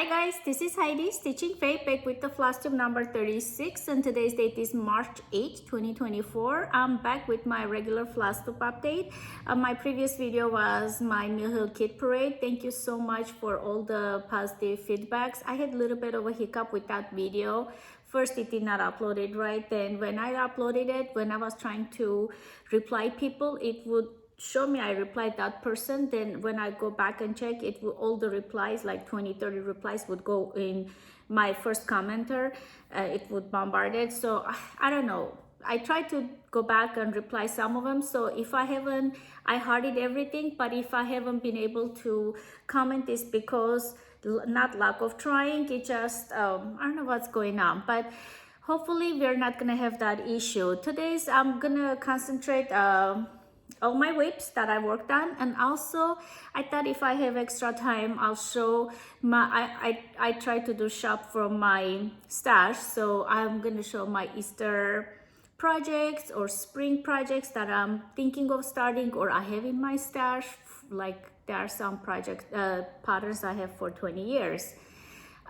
Hi guys, this is Heidi, Stitching Faith, back with the Flosstube number 36, and today's date is March 8, 2024. I'm back with my regular Flosstube update. My previous video was my Mill Hill Kit Parade. Thank you so much for all the positive feedbacks. I had a little bit of a hiccup with that video. First, it did not upload it right. Then when I uploaded it, when I was trying to reply people, it would show me I replied that person. Then when I go back and check it, all the replies, like 20-30 replies, would go in my first commenter. It would bombard it. So I don't know, I tried to go back and reply some of them. So if I haven't, I hearted everything, but if I haven't been able to comment, it's because not lack of trying, it just I don't know what's going on, but hopefully we're not gonna have that issue. Today's I'm gonna concentrate all my whips that I worked on, and also I thought if I have extra time, I'll show my I try to do shop from my stash. So I'm gonna show my Easter projects or spring projects that I'm thinking of starting or I have in my stash. Like there are some project patterns I have for 20 years,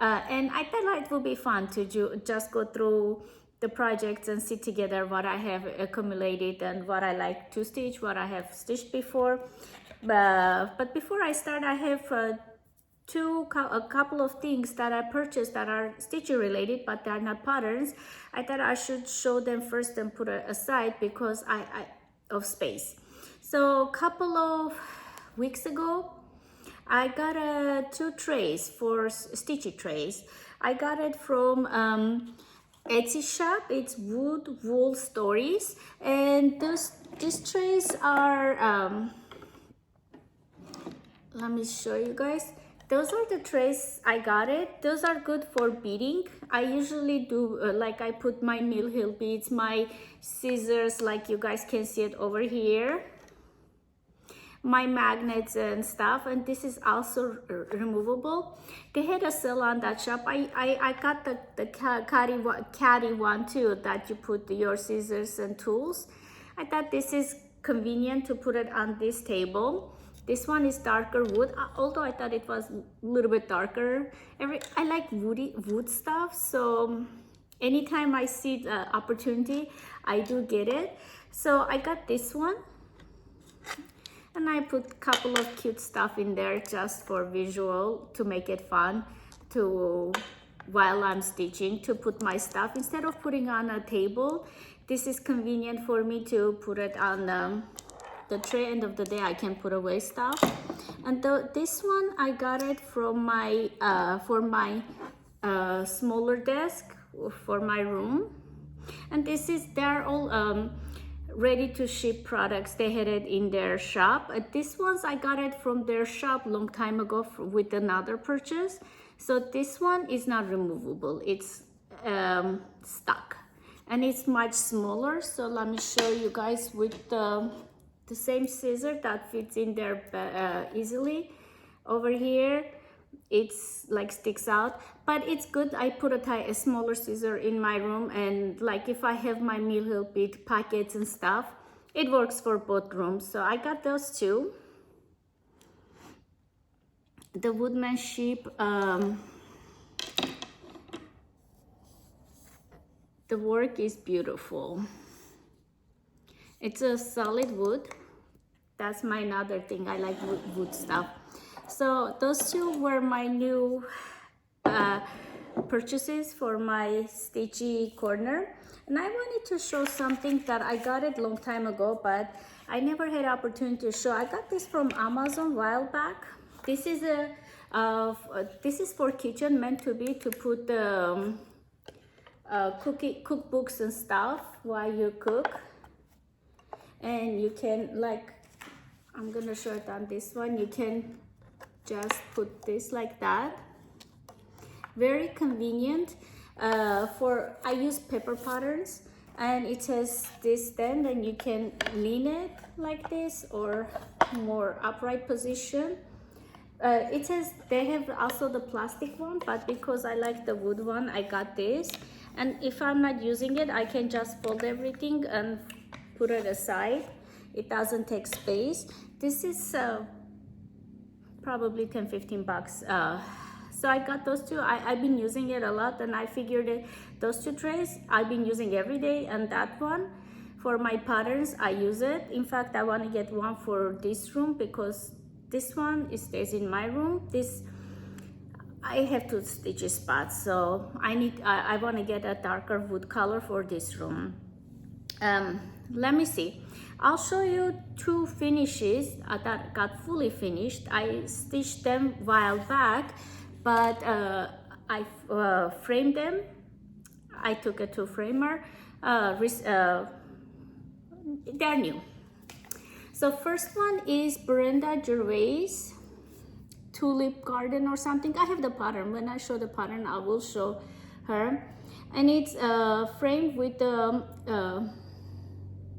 and I thought it would be fun to just go through the projects and see together what I have accumulated and what I like to stitch, what I have stitched before. But before I start, I have a couple of things that I purchased that are stitching related, but they're not patterns. I thought I should show them first and put it aside because I of space. So a couple of weeks ago, I got two trays for stitchy trays. I got it from Etsy shop. It's WoodWoolStories, and these trays are let me show you guys. Those are the trays I got it. Those are good for beading. I usually do like I put my Mill Hill beads, my scissors, like you guys can see it over here, my magnets and stuff, and this is also removable. They had a sale on that shop. I got the caddy one too, that you put your scissors and tools. I thought this is convenient to put it on this table. This one is darker wood, although I thought it was a little bit darker. I like wood stuff, so anytime I see the opportunity, I do get it. So I got this one, and I put a couple of cute stuff in there just for visual, to make it fun to while I'm stitching, to put my stuff instead of putting on a table. This is convenient for me to put it on the tray. End of the day, I can put away stuff. And this one I got it from my for my smaller desk for my room. And this is, they're all ready to ship products. They had it in their shop. These ones I got it from their shop long time ago with another purchase. So this one is not removable, it's stuck, and it's much smaller. So let me show you guys with the same scissor that fits in there easily. Over here it's like sticks out, but it's good. I put a smaller scissor in my room, and like if I have my Mill Hill bead packets and stuff, it works for both rooms. So I got those two. The woodmanship, the work is beautiful. It's a solid wood. That's my another thing, I like wood stuff. So those two were my new purchases for my stitchy corner. And I wanted to show something that I got it long time ago, but I never had opportunity to show. I got this from Amazon a while back. This is this is for kitchen, meant to be to put the cookbooks and stuff while you cook. And you can, like, I'm gonna show it on this one, you can just put this like that. Very convenient. I use paper patterns, and it has this stand, and you can lean it like this or more upright position. It says they have also the plastic one, but because I like the wood one, I got this. And if I'm not using it, I can just fold everything and put it aside. It doesn't take space. This is probably 10-15 bucks So I got those two. I've been using it a lot, and I figured that those two trays I've been using every day, and that one for my patterns I use it. In fact, I want to get one for this room because this one stays in my room. This I have to stitch spots, so I want to get a darker wood color for this room. Let me see. I'll show you two finishes that got fully finished. I stitched them a while back, but I framed them. I took it to framer. They're new. So first one is Brenda Gervais Tulip Garden or something. I have the pattern. When I show the pattern, I will show her. And it's framed with the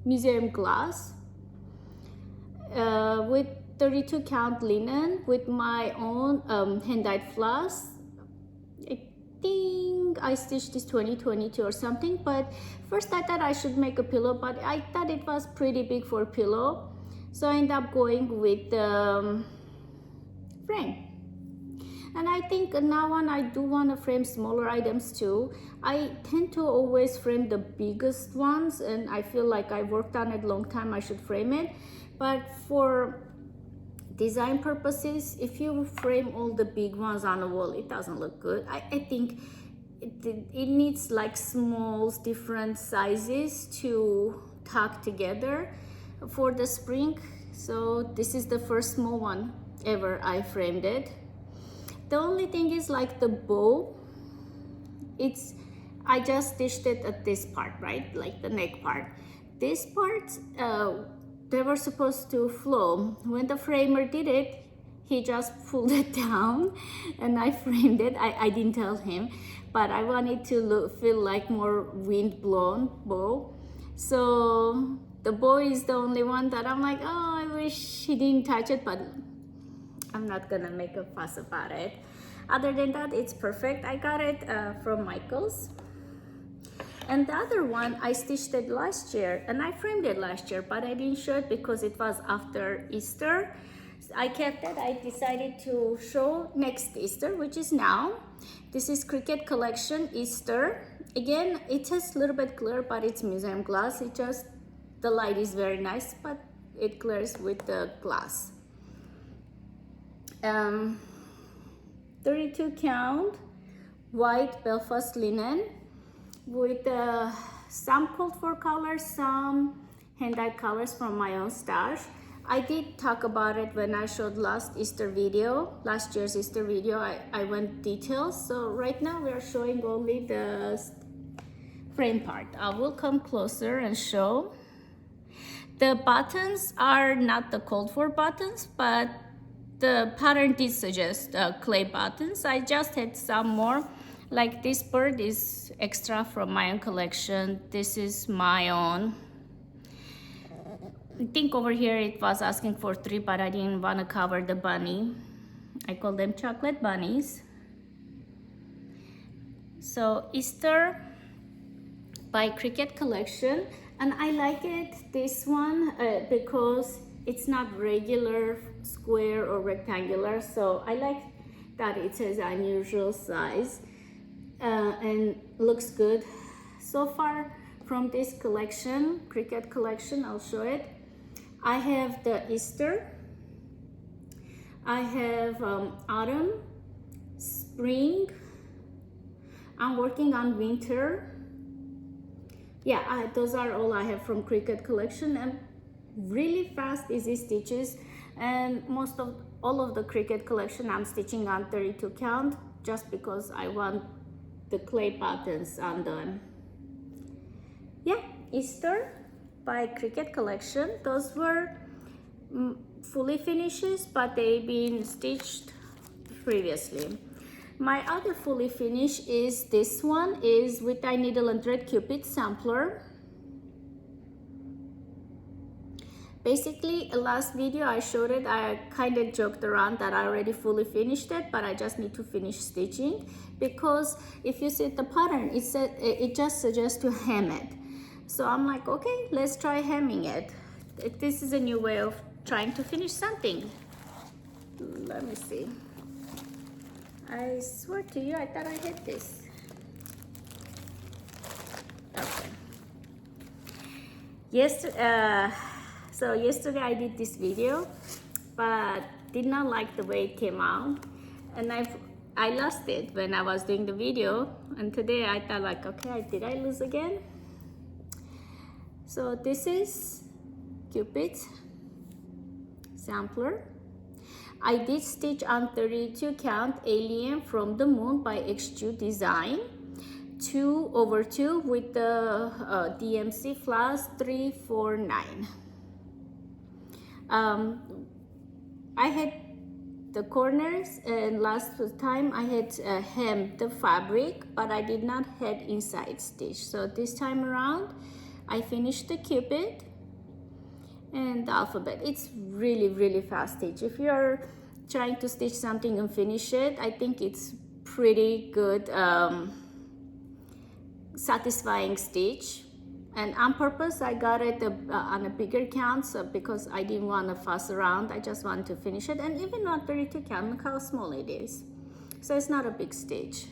museum glass with 32 count linen with my own hand-dyed floss. I think I stitched this 2022 or something, but first I thought I should make a pillow, but I thought it was pretty big for a pillow, so I ended up going with the frame. And I think now on I do want to frame smaller items too. I tend to always frame the biggest ones, and I feel like I worked on it a long time, I should frame it. But for design purposes, if you frame all the big ones on the wall, it doesn't look good. I think it needs like small different sizes to tuck together for the spring. So this is the first small one ever I framed it. The only thing is like the bow, I just stitched it at this part, right? Like the neck part. This part, they were supposed to flow. When the framer did it, he just pulled it down and I framed it. I didn't tell him, but I wanted to feel like more wind blown bow. So the bow is the only one that I'm like, oh, I wish he didn't touch it, but I'm not gonna make a fuss about it. Other than that, it's perfect. I got it from Michael's. And the other one, I stitched it last year, and I framed it last year, but I didn't show it because it was after Easter. I kept it. I decided to show next Easter, which is now. This is Cricut Collection Easter. Again, it is a little bit clear, but it's museum glass. The light is very nice, but it clears with the glass. 32 count white Belfast linen with some called for colors, some hand-dyed colors from my own stash. I did talk about it when I showed last year's Easter video. I went details. So right now we are showing only the frame part. I will come closer and show. The buttons are not the called for buttons, but the pattern did suggest clay buttons. I just had some more. Like this bird is extra from my own collection. This is my own. I think over here it was asking for 3, but I didn't want to cover the bunny. I call them chocolate bunnies. So Easter by Cricut Collection, and I like it, this one, because it's not regular square or rectangular, so I like that it says unusual size and looks good. So far from this collection, Cricut Collection, I'll show it. I have the Easter, I have autumn, spring, I'm working on winter. Yeah, those are all I have from Cricut Collection, and really fast, easy stitches. And all of the Cricut Collection I'm stitching on 32 count just because I want the clay buttons on them. Yeah, Easter by Cricut Collection. Those were fully finishes, but they've been stitched previously. My other fully finished is this one, is with a needle and thread Cupid sampler. Basically, last video I showed it, I kind of joked around that I already fully finished it, but I just need to finish stitching, because if you see the pattern, it just suggests to hem it. So I'm like, okay, let's try hemming it. This is a new way of trying to finish something. Let me see. I swear to you, I thought I had this. Okay. So yesterday I did this video, but did not like the way it came out, and I lost it when I was doing the video. And today I thought like, okay, did I lose again? So this is Cupid's sampler. I did stitch on 32 count Alien from the Moon by XQ Design, 2/2 with the DMC Floss 349. I had the corners, and last time I had hemmed the fabric, but I did not have inside stitch. So this time around I finished the Cupid and the alphabet. It's really fast stitch. If you're trying to stitch something and finish it, I think it's pretty good, satisfying stitch. And on purpose I got it on a bigger count, so because I didn't want to fuss around, I just wanted to finish it. And even on 32 count, look how small it is, so it's not a big stitch.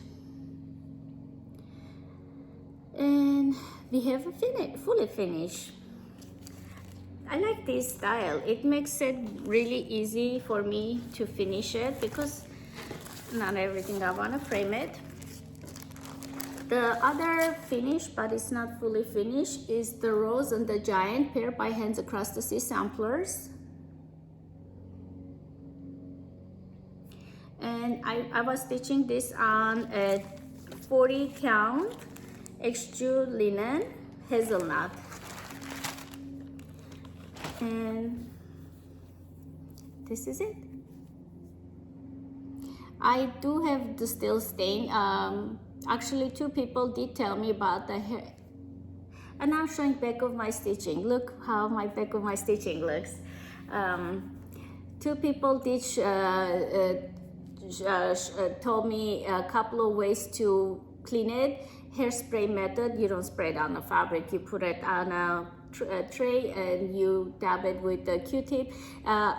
And we have a fully finished. I like this style. It makes it really easy for me to finish it because not everything I want to frame it. The other finish, but it's not fully finished, is the Rose and the Giant pair by Hands Across the Sea samplers. And I was stitching this on a 40 count XQ linen hazelnut. And this is it. I do have the still stain. Actually, 2 people did tell me about the hair. And I'm showing back of my stitching. Look how my back of my stitching looks. 2 people did told me a couple of ways to clean it. Hairspray method, you don't spray it on the fabric, you put it on a tray and you dab it with the Q-tip.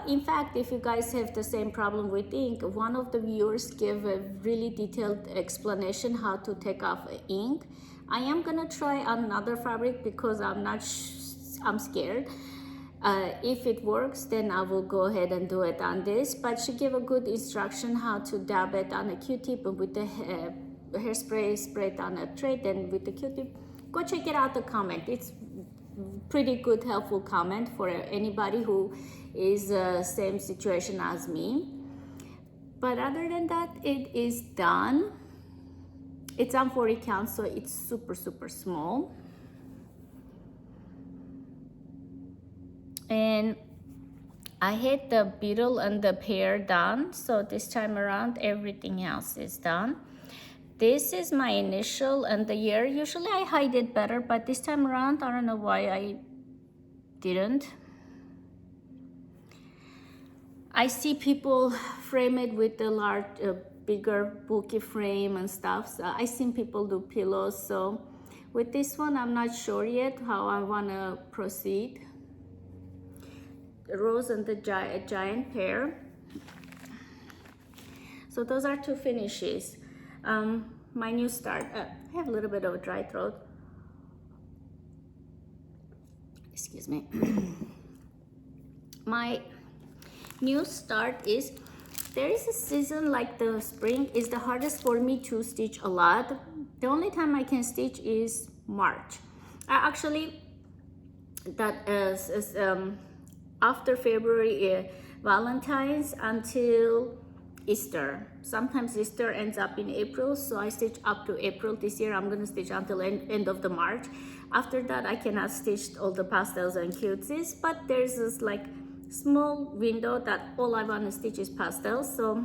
In fact, if you guys have the same problem with ink, one of the viewers gave a really detailed explanation how to take off ink. I am gonna try another fabric because I'm scared. If it works, then I will go ahead and do it on this, but she gave a good instruction how to dab it on a Q-tip and with the hairspray, spray it on a tray, then with the Q-tip. Go check it out, the comment. It's pretty good, helpful comment for anybody who is same situation as me. But other than that, it is done. It's on 40 count, so it's super small. And I had the beetle and the pear done, so this time around everything else is done. This is my initial and the year. Usually I hide it better, but this time around I don't know why I didn't. I see people frame it with the large, bigger bulky frame and stuff. So I seen people do pillows. So with this one, I'm not sure yet how I want to proceed. The Rose and the Giant pair. So those are 2 finishes. My new start. I have a little bit of a dry throat. Excuse me. My new start is, there is a season like the spring is the hardest for me to stitch a lot. The only time I can stitch is March. Actually, that is after February, Valentine's until Easter. Sometimes Easter ends up in April, so I stitch up to April. This year I'm gonna stitch until end of the March. After that I cannot stitch all the pastels and cuties, but there's this like small window that all I want to stitch is pastels. So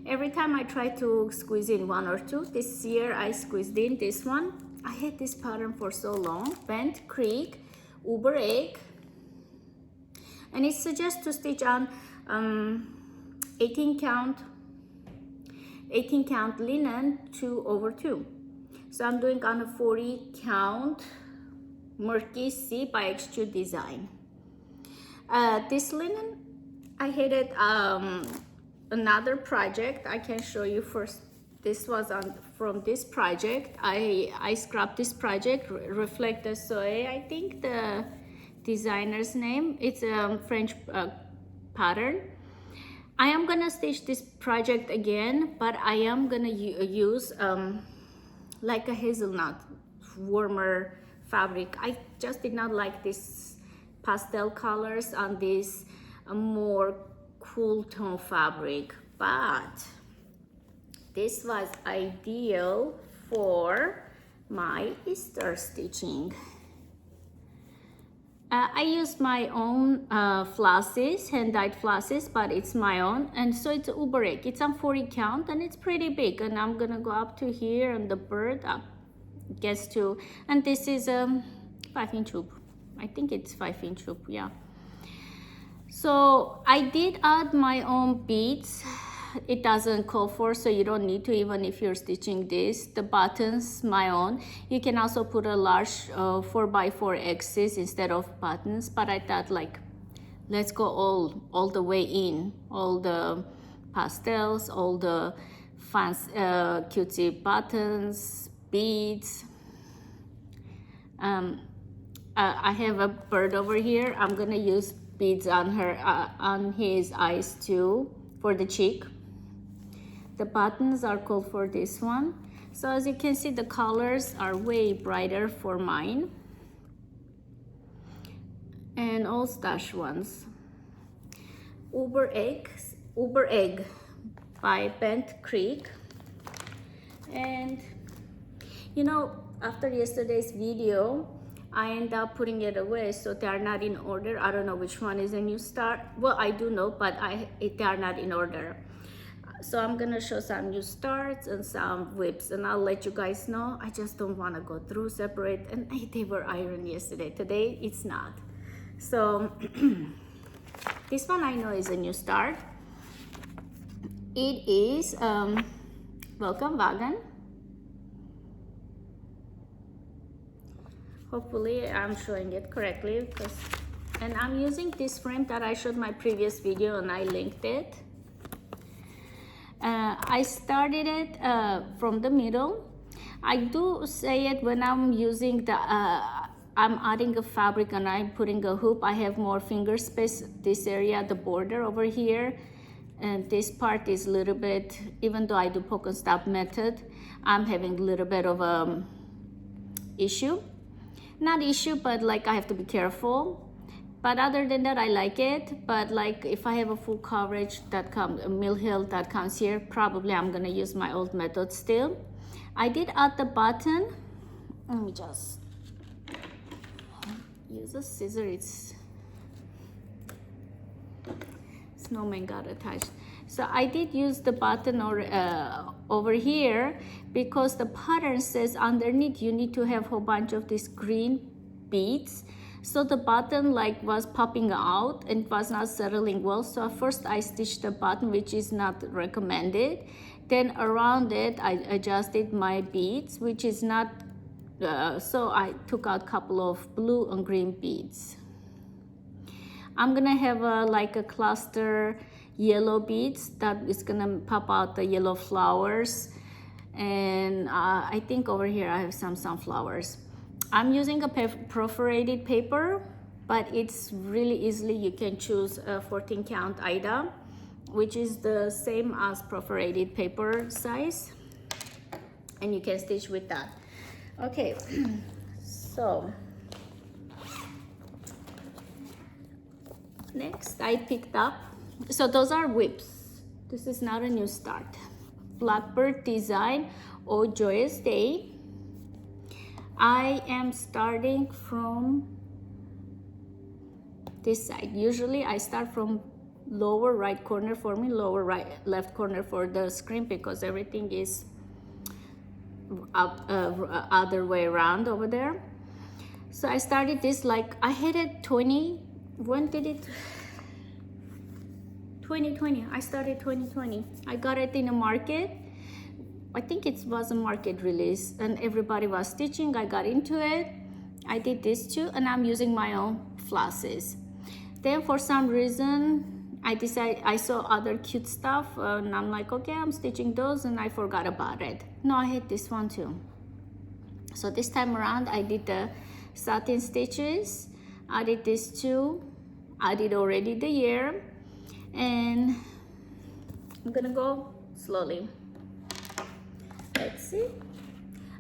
every time I try to squeeze in 1 or 2. This year I squeezed in this one. I had this pattern for so long, Bent Creek Uber Egg, and it suggests to stitch on 18 count linen 2/2. So I'm doing on a 40 count Murky Sea by XQ Design. This linen, I had it another project. I can show you first. This was from this project. I scrapped this project, Reflect the Soleil, I think the designer's name. It's a French pattern. I am gonna stitch this project again, but I am gonna use like a hazelnut warmer fabric. I just did not like this pastel colors on this more cool tone fabric, but this was ideal for my Easter stitching. I used my own flosses, hand-dyed flosses, but it's my own, and so it's uber egg. It's on 40 count and it's pretty big, and I'm gonna go up to here and the bird up gets to, and this is a 5-inch hoop. I think it's 5-inch hoop, yeah. So I did add my own beads. It doesn't call for, so you don't need to, even if you're stitching this. The buttons, my own. You can also put a large 4x4 X's instead of buttons, but I thought like, let's go all the way in. All the pastels, all the fancy cutesy buttons, beads. I have a bird over here. I'm gonna use beads on her, on his eyes too, for the cheek. The buttons are called for this one. So as you can see, the colors are way brighter for mine. And all stash ones. Uber Egg by Bent Creek. And you know, after yesterday's video, I end up putting it away, so they are not in order. I don't know which one is a new start. Well, I do know, but they are not in order. So I'm gonna show some new starts and some whips, and I'll let you guys know. I just don't want to go through separate, and they were ironed yesterday. Today it's not. So this one I know is a new start. It is Welcome Wagon. Hopefully I'm showing it correctly, and I'm using this frame that I showed my previous video and I linked it. I started it from the middle. I do say it when I'm using the, I'm adding a fabric and I'm putting a hoop, I have more finger space, this area, the border over here. And this part is a little bit, even though I do poke and stop method, I'm having a little bit of a issue. Not issue, but like I have to be careful. But other than that, I like it. But like if I have a full coverage that comes, a mill heel that comes here, probably I'm gonna use my old method still. I did add the button. Let me just use a scissor. It's snowman got attached. So I did use the button over here because the pattern says underneath you need to have a whole bunch of these green beads. So the button like was popping out and was not settling well. So first I stitched the button, which is not recommended. Then around it I adjusted my beads, which is not, so I took out a couple of blue and green beads. I'm gonna have like a cluster yellow beads that is gonna pop out the yellow flowers. And I think over here I have some sunflowers. I'm using a perforated paper, but it's really easily, you can choose a 14 count Ida, which is the same as perforated paper size, and you can stitch with that. Okay, so next I picked up, so those are whips. This is not a new start. Blackbird Design, Oh Joyous Day. I am starting from this side. Usually I start from lower right corner for me, lower right left corner for the screen, because everything is up other way around over there. So I started this, like I had it 20, when did it, 2020, I started 2020. I got it in a market. I think it was a market release and everybody was stitching. I got into it. I did this too, and I'm using my own flosses. Then for some reason, I saw other cute stuff and I'm like, okay, I'm stitching those, and I forgot about it. No, I had this one too. So this time around I did the satin stitches. I did these two. I did already the ear, and I'm gonna go slowly. Let's see.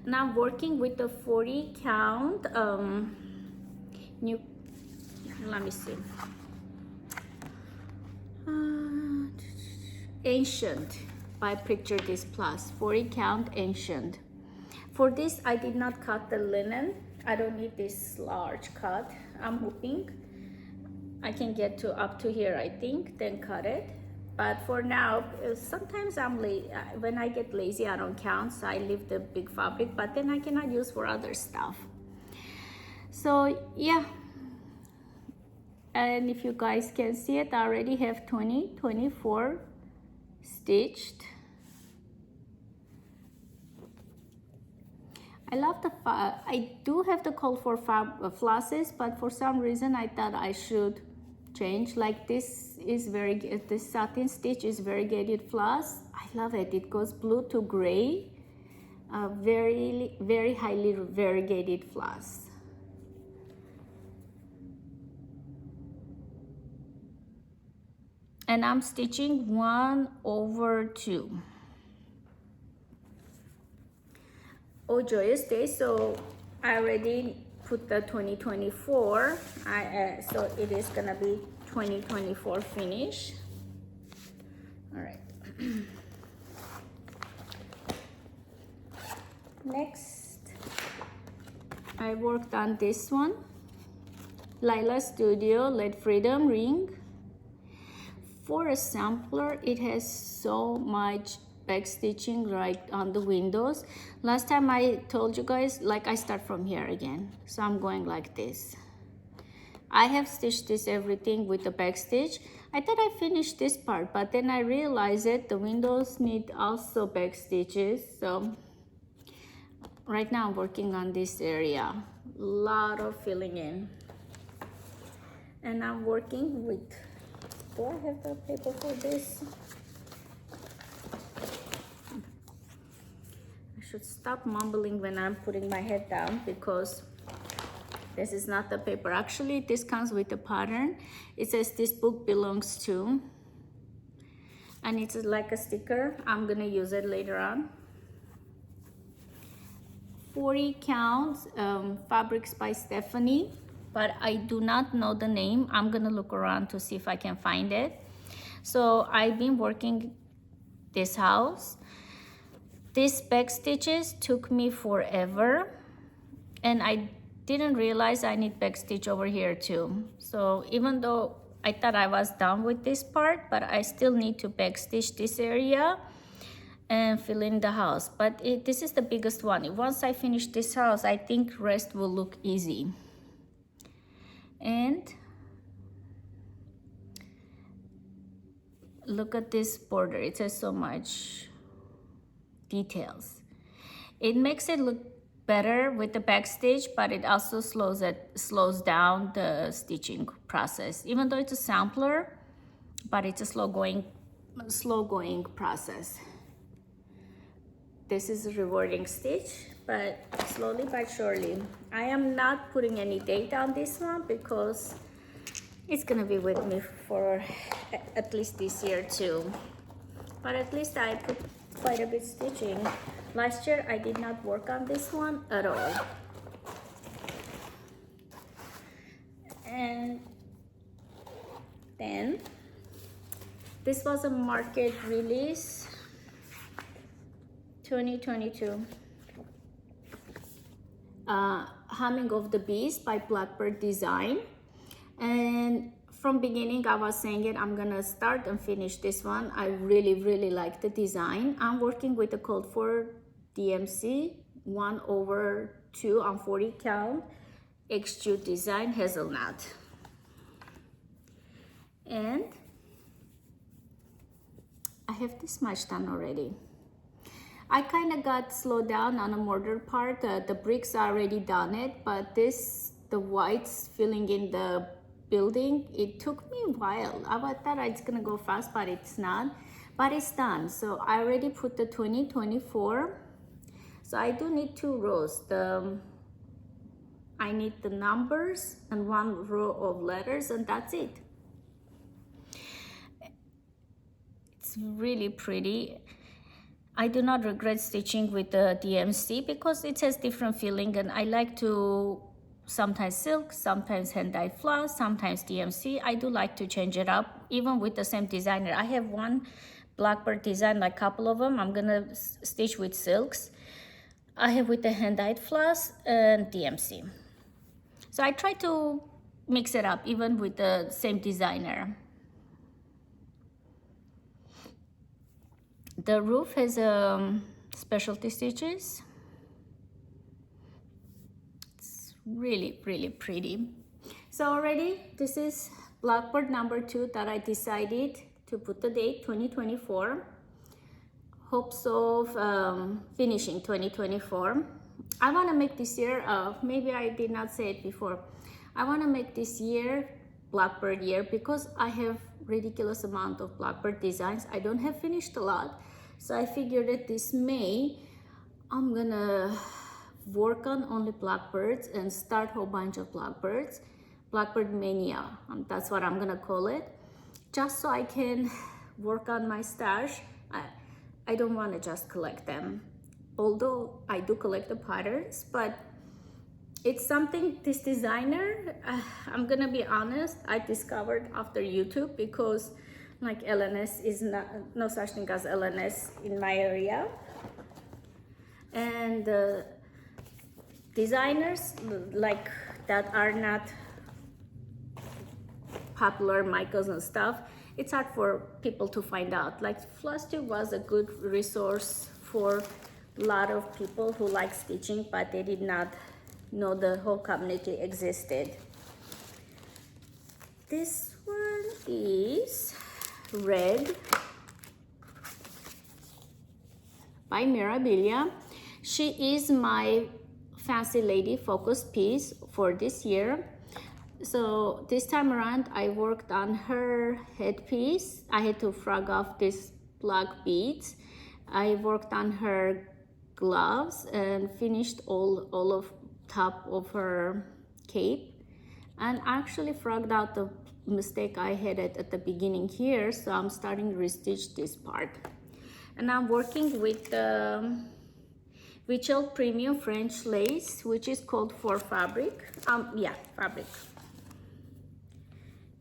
And I'm working with the 40 count new, let me see, Ancient by Picture This Plus, 40 count Ancient. For this I did not cut the linen. I don't need this large cut. I'm hoping I can get to up to here, I think, then cut it. But for now, sometimes when I get lazy, I don't count, so I leave the big fabric, but then I cannot use for other stuff. So yeah, and if you guys can see it, I already have 24 stitched. I love the I do have the call for flosses, but for some reason I thought I should change. Like this satin stitch is variegated floss. I love it. It goes blue to gray, very highly variegated floss. And I'm stitching 1/2. Oh, joyous day. So I already put the 2024. So it is gonna be 2024 finish. All right. Next, I worked on this one, Lila Studio Let Freedom ring. For a sampler, it has so much back stitching right on the windows. Last time I told you guys, like, I start from here again, so I'm going like this. I have stitched this everything with the back stitch. I thought I finished this part, but then I realized that the windows need also back stitches. So right now I'm working on this area, a lot of filling in, and I'm working with, do I have the paper for this? I should stop mumbling when I'm putting my head down, because this is not the paper. Actually, this comes with the pattern. It says this book belongs to, and it's like a sticker. I'm gonna use it later on. 40 counts fabrics by Stephanie, but I do not know the name. I'm gonna look around to see if I can find it. So I've been working this house. These back stitches took me forever, and I didn't realize I need back stitch over here too. So even though I thought I was done with this part, but I still need to back stitch this area and fill in the house. But this is the biggest one. Once I finish this house, I think rest will look easy. And look at this border. It has so much details. It makes it look better with the back stitch, but it also slows down the stitching process. Even though it's a sampler, but it's a slow going process. This is a rewarding stitch, but slowly but surely. I am not putting any date on this one because it's gonna be with me for at least this year too. But at least I put quite a bit stitching. Last year I did not work on this one at all. And then this was a market release 2022. Humming of the Bees by Blackbird Design. And from beginning I was saying it, I'm gonna start and finish this one. I really like the design. I'm working with the code for DMC 1/2 on 40 count extrude design hazelnut. And I have this much done already. I kind of got slowed down on the mortar part. The bricks are already done it, but the whites filling in the building. It took me a while. I thought it's gonna go fast, but it's not. But it's done. So I already put the 2024. So I do need 2 rows. I need the numbers and 1 row of letters, and that's it. It's really pretty. I do not regret stitching with the DMC because it has different feeling, and I like to sometimes silk, sometimes hand-dyed floss, sometimes DMC. I do like to change it up, even with the same designer. I have one Blackbird Design, like a couple of them. I'm gonna stitch with silks. I have with the hand-dyed floss and DMC. So I try to mix it up, even with the same designer. The roof has specialty stitches. It's really, really pretty. So already, this is Blackbird number 2 that I decided to put the date 2024. Hopes of finishing 2024. I want to make this year, maybe I did not say it before, I want to make this year Blackbird year because I have ridiculous amount of Blackbird designs. I don't have finished a lot, so I figured that this May I'm gonna work on only Blackbirds and start a whole bunch of Blackbirds. Blackbird Mania, that's what I'm gonna call it, just so I can work on my stash. I don't want to just collect them, although I do collect the patterns, but it's something this designer, I'm gonna be honest, I discovered after YouTube, because like LNS is not, no such thing as LNS in my area. And designers like that are not popular, Michaels and stuff, it's hard for people to find out. Like Flosstube was a good resource for a lot of people who like stitching, but they did not know the whole community existed. This one is Red by Mirabilia. She is my Fancy Lady focus piece for this year. So this time around I worked on her headpiece. I had to frog off these black beads. I worked on her gloves and finished all of top of her cape, and actually frogged out the mistake I had at the beginning here, so I'm starting to restitch this part. And I'm working with the Rachel Premium French lace, which is called for fabric. Fabric.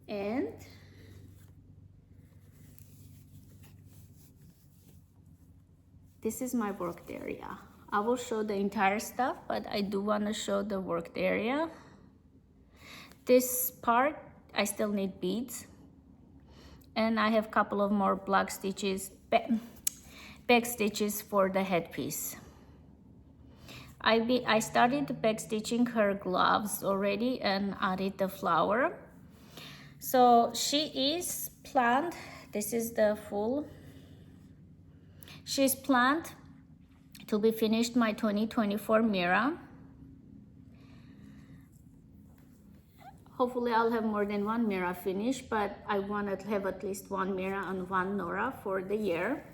And this is my worked area. I will show the entire stuff, but I do want to show the worked area. This part, I still need beads. And I have a couple of more black stitches, back stitches for the headpiece. I started back stitching her gloves already and added the flower. So she is planned, this is the full, she's planned to be finished my 2024 Mira. Hopefully I'll have more than one Mira finished, but I want to have at least one Mira and one Nora for the year.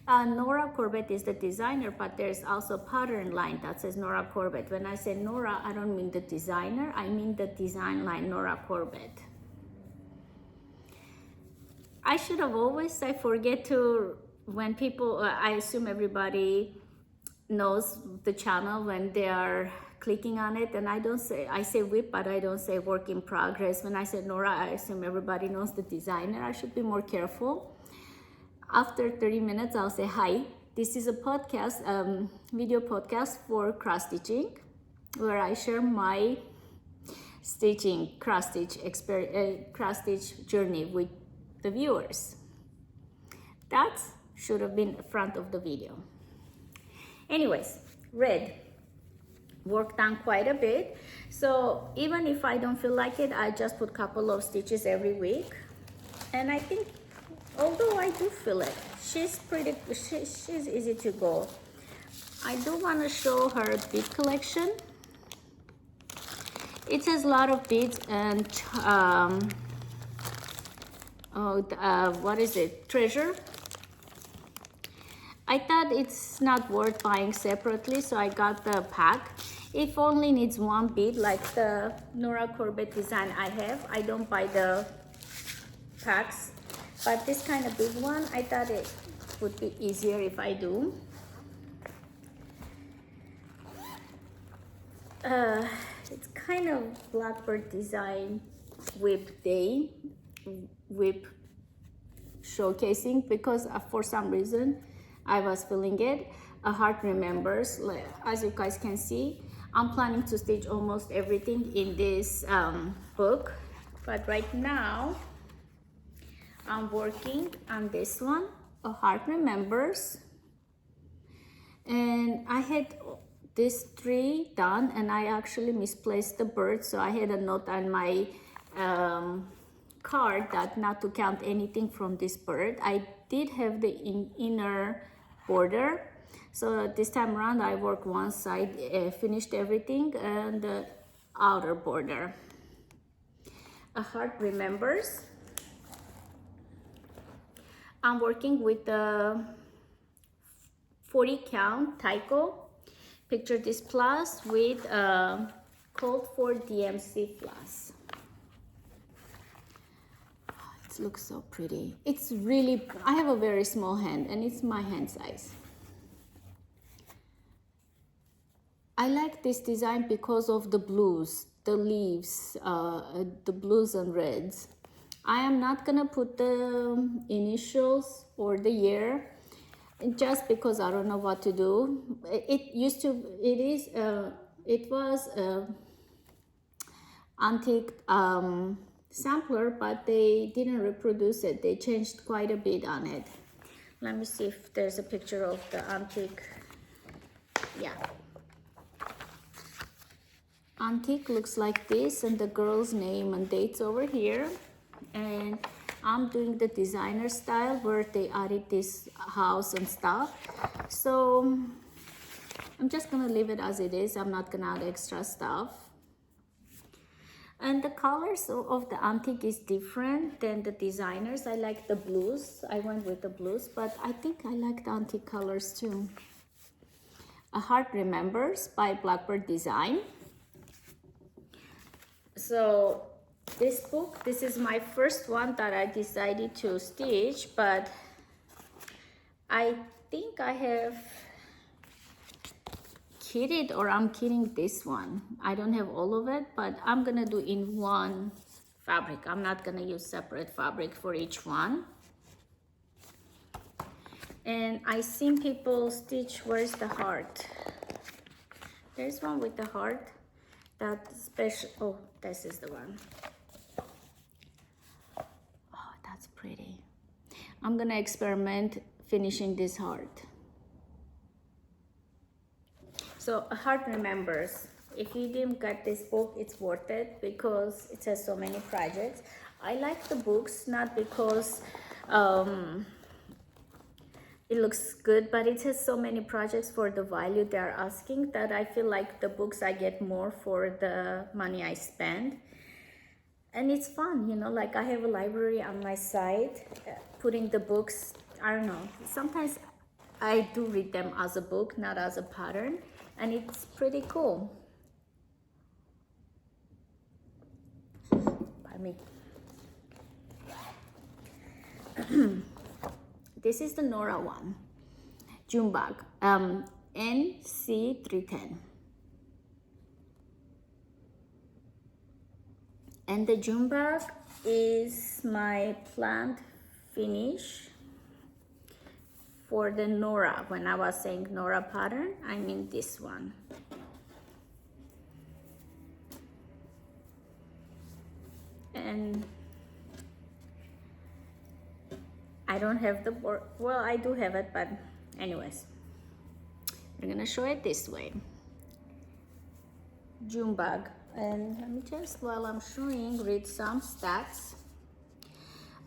Nora Corbett is the designer, but there's also a pattern line that says Nora Corbett. When I say Nora, I don't mean the designer, I mean the design line Nora Corbett. I should have always, I forget to, when people, I assume everybody knows the channel when they are clicking on it, and I don't say, I say WIP, but I don't say work in progress. When I say Nora, I assume everybody knows the designer. I should be more careful. After 30 minutes, I'll say, hi, this is a podcast, video podcast for cross stitching, where I share my stitching, cross stitch journey with the viewers. That should have been front of the video. Anyways, Red worked on quite a bit. So even if I don't feel like it, I just put a couple of stitches every week. And I think, although I do feel it, she's easy to go. I do want to show her bead collection. It has a lot of beads and what is it, treasure. I thought it's not worth buying separately, so I got the pack. If only needs one bead, like the Nora Corbett design I have, I don't buy the packs. But this kind of big one, I thought it would be easier if I do. It's kind of Blackbird Design whip day, whip showcasing, because for some reason I was feeling it. A heart remembers, like, as you guys can see, I'm planning to stitch almost everything in this book, but right now I'm working on this one, a heart remembers. And I had this tree done and I actually misplaced the bird, so I had a note on my card that not to count anything from this bird. I did have the inner border, so this time around I worked one side, finished everything, and the outer border. A heart remembers. I'm working with the 40 count Tyco Picture This Plus with called for DMC floss. It looks so pretty. It's really, I have a very small hand and it's my hand size. I like this design because of the blues, the leaves, the blues and reds. I am not gonna put the initials or the year, just because I don't know what to do. It was antique sampler, but they didn't reproduce it. They changed quite a bit on it. Let me see if there's a picture of the antique. Yeah. Antique looks like this, and the girl's name and dates over here. And I'm doing the designer style where they added this house and stuff. So I'm just gonna leave it as it is. I'm not gonna add extra stuff. And the colors of the antique is different than the designers. I like the blues. I went with the blues, but I think I like the antique colors too. A Heart Remembers by Blackbird Design. So this book, this is my first one that I decided to stitch, but I think I have kitted, or I'm kitting this one. I don't have all of it, but I'm gonna do in one fabric. I'm not gonna use separate fabric for each one. And I seen people stitch, where's the heart? There's one with the heart. That special, oh, this is the one. Oh, that's pretty. I'm gonna experiment finishing this heart. So A Heart Remembers. If you didn't get this book, it's worth it because it has so many projects. I like the books not because it looks good, but it has so many projects for the value they're asking that I feel like the books I get more for the money I spend. And it's fun, you know, like I have a library on my side, putting the books, I don't know, sometimes I do read them as a book, not as a pattern, and it's pretty cool. Pardon me. This is the Nora one, June bag, NC310. And the June bag is my planned finish for the Nora. When I was saying Nora pattern, I mean this one. And I don't have the board. Well, I do have it, but anyways, we're gonna show it this way. June bag. And let me just, while I'm showing, read some stats.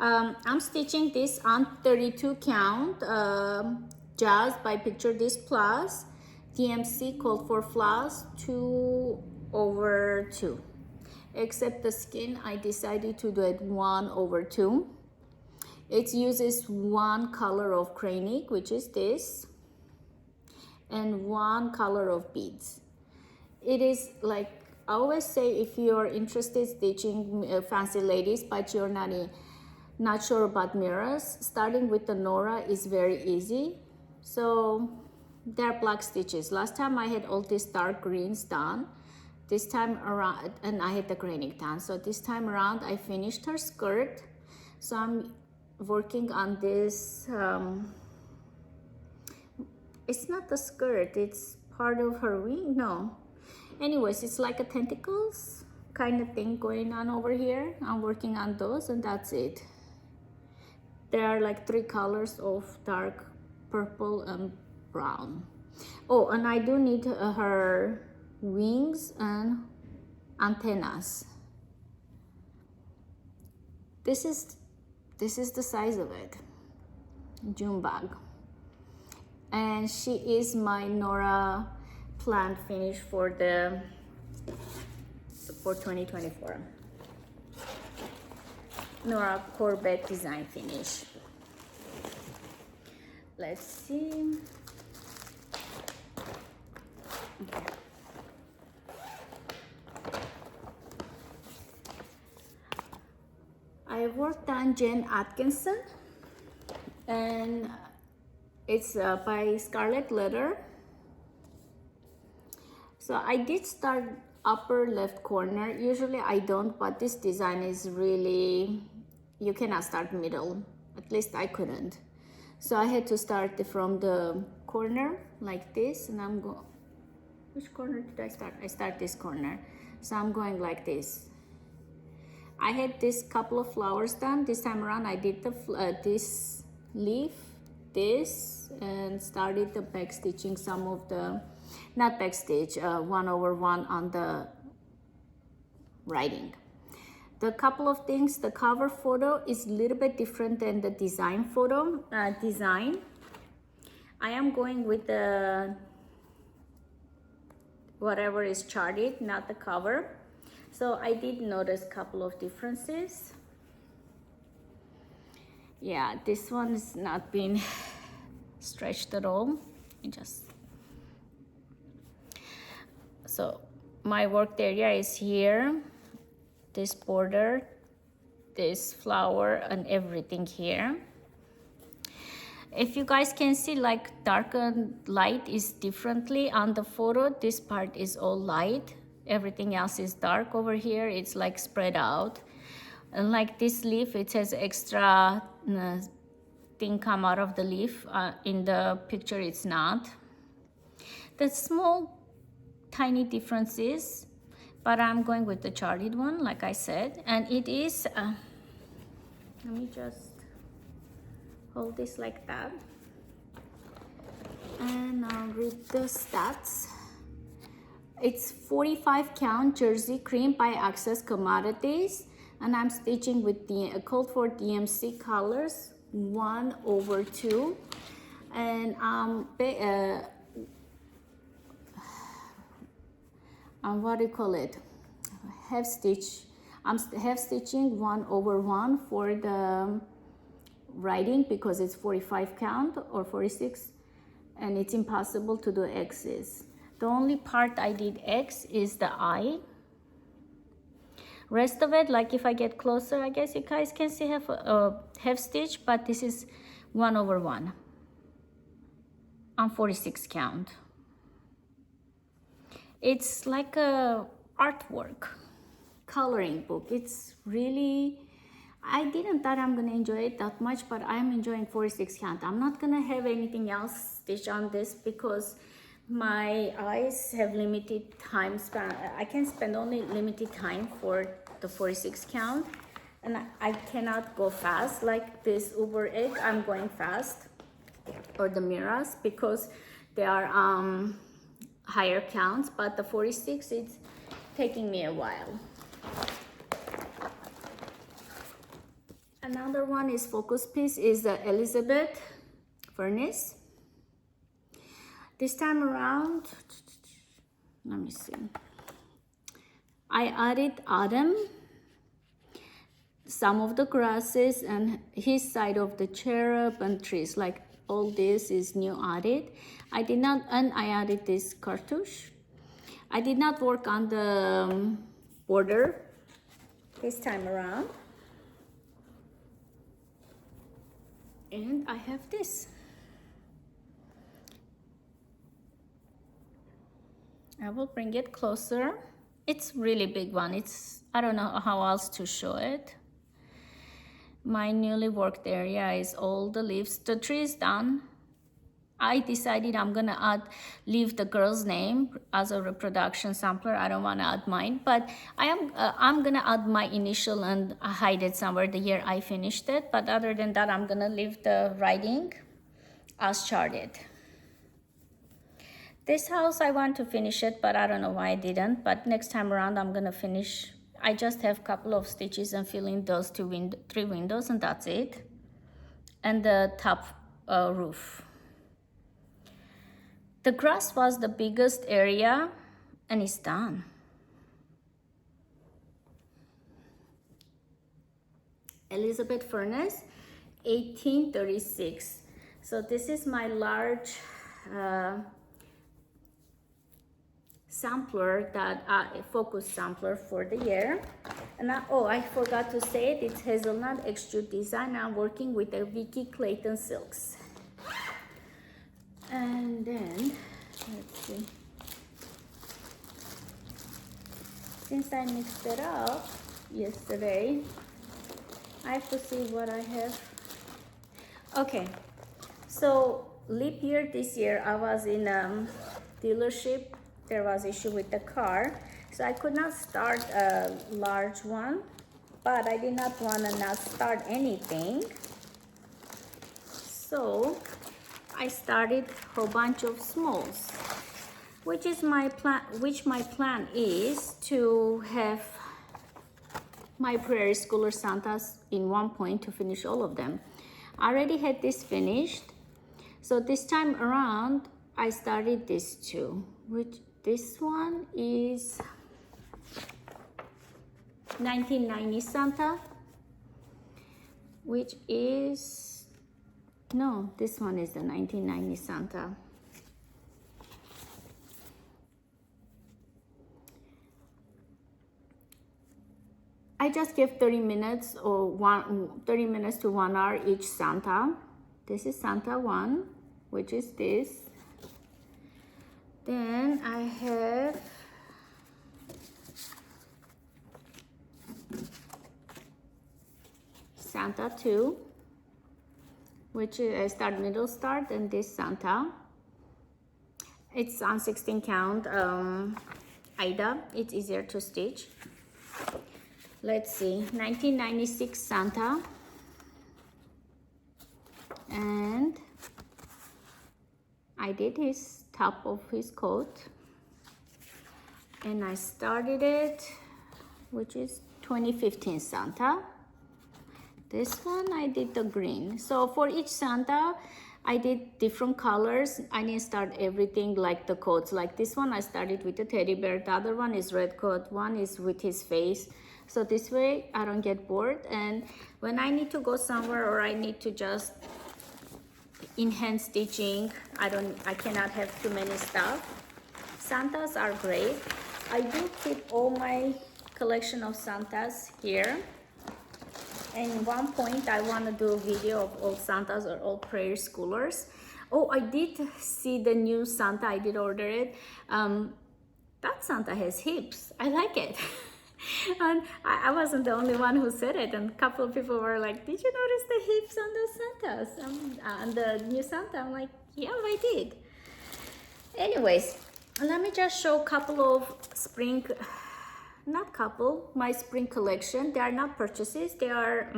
I'm stitching this on 32 count Jazz by Picture This Plus. DMC called for floss 2/2. except the skin, I decided to do it 1/2. It uses one color of cranic, which is this, and one color of beads. It is like, I always say, if you're interested stitching fancy ladies, but you're not sure about mirrors, starting with the Nora is very easy. So they're black stitches. Last time I had all these dark greens done. This time around, and I had the cranic done. So this time around, I finished her skirt. So I'm working on this. It's not the skirt, it's part of her wing. No. Anyways, it's like a tentacles kind of thing going on over here. I'm working on those, and that's it. There are like 3 colors of dark purple and brown. Oh, and I do need her wings and antennas. This is the size of it. June bag. And she is my Nora plant finish for 2024. Nora Corbett design finish. Let's see. Okay. I worked on Jen Atkinson, and it's by Scarlet leather. So I did start upper left corner. Usually I don't, but this design is really, you cannot start middle. At least I couldn't. So I had to start from the corner like this, and I'm going, which corner did I start? I start this corner. So I'm going like this. I had this couple of flowers done. This time around I did the this leaf, this, and started the back stitching some of the, not back stitch, 1/1 on the writing. The couple of things, the cover photo is a little bit different than the design photo. I am going with the whatever is charted, not the cover. So I did notice a couple of differences. Yeah, this one is not being stretched at all. So my worked area is here, this border, this flower, and everything here. If you guys can see, like dark and light is differently on the photo. This part is all light, everything else is dark. Over here it's like spread out, and like this leaf, it has extra thing come out of the leaf. In the picture it's not. The small tiny differences, but I'm going with the charted one, like I said. And it is let me just hold this like that, and I'll read the stats. It's 45 count jersey cream by Access Commodities, and I'm stitching with the called for DMC colors 1/2, and what do you call it, half stitch. I'm half stitching 1/1 for the writing because it's 45 count or 46, and it's impossible to do X's. The only part I did X is the eye. Rest of it, like if I get closer, I guess you guys can see half stitch, but this is 1/1 on 46 count. It's like a artwork, coloring book. It's really, I didn't thought I'm gonna enjoy it that much, but I'm enjoying 46 count. I'm not gonna have anything else stitched on this because my eyes have limited time span. I can spend only limited time for the 46 count, and I cannot go fast like this Uber egg. I'm going fast, or the mirrors, because they are higher counts, but the 46, it's taking me a while. Another one is focus piece is the Elizabeth Furnace. This time around, let me see. I added autumn, some of the grasses, and his side of the cherub and trees, like all this is new added. I did not, and I added this cartouche. I did not work on the border this time around. And I have this. I will bring it closer. It's really big one. It's, I don't know how else to show it. My newly worked area is all the leaves. The tree is done. I decided I'm gonna leave the girl's name as a reproduction sampler. I don't wanna add mine, but I'm gonna add my initial and hide it somewhere the year I finished it. But other than that, I'm gonna leave the writing as charted. This house, I want to finish it, but I don't know why I didn't. But next time around, I'm gonna finish. I just have a couple of stitches and fill in those three windows, and that's it. And the top roof. The grass was the biggest area, and it's done. Elizabeth Furnace, 1836. So this is my large sampler, that focus sampler for the year. And I forgot to say it, it's hazelnut extrude design. I'm working with the Vicky Clayton silks. And then let's see, since I mixed it up yesterday, I have to see what I have. Okay, so leap year this year, I was in dealership. There was issue with the car, so I could not start a large one, but I did not want to not start anything, so I started a whole bunch of smalls, which my plan is to have my Prairie Schooler Santas in one point to finish all of them. I already had this finished, so this time around I started this too, which this one is 1990 Santa, which is, no, this one is the 1990 Santa. I just give 30 minutes or 30 minutes to 1 hour each Santa. This is Santa 1, which is this. Then I have Santa 2, which is a start, middle, start, and this Santa. It's on 16 count Ida. It's easier to stitch. Let's see, 1996 Santa. And I did his top of his coat, and I started it, which is 2015 Santa. This one I did the green. So for each Santa I did different colors. I didn't start everything like the coats. Like this one I started with the teddy bear, the other one is red coat, one is with his face. So this way I don't get bored, and when I need to go somewhere or I need to just in-hand stitching, I cannot have too many stuff. Santas are great. I do keep all my collection of Santas here. And one point I want to do a video of all Santas or all Prairie Schoolers. Oh, I did see the new Santa. I did order it. That Santa has hips. I like it. And I wasn't the only one who said it, and a couple of people were like, did you notice the hips on those Santas? On the new Santa? I'm like, yeah, I did. Anyways, let me just show a couple of spring, my spring collection. They are not purchases. They are,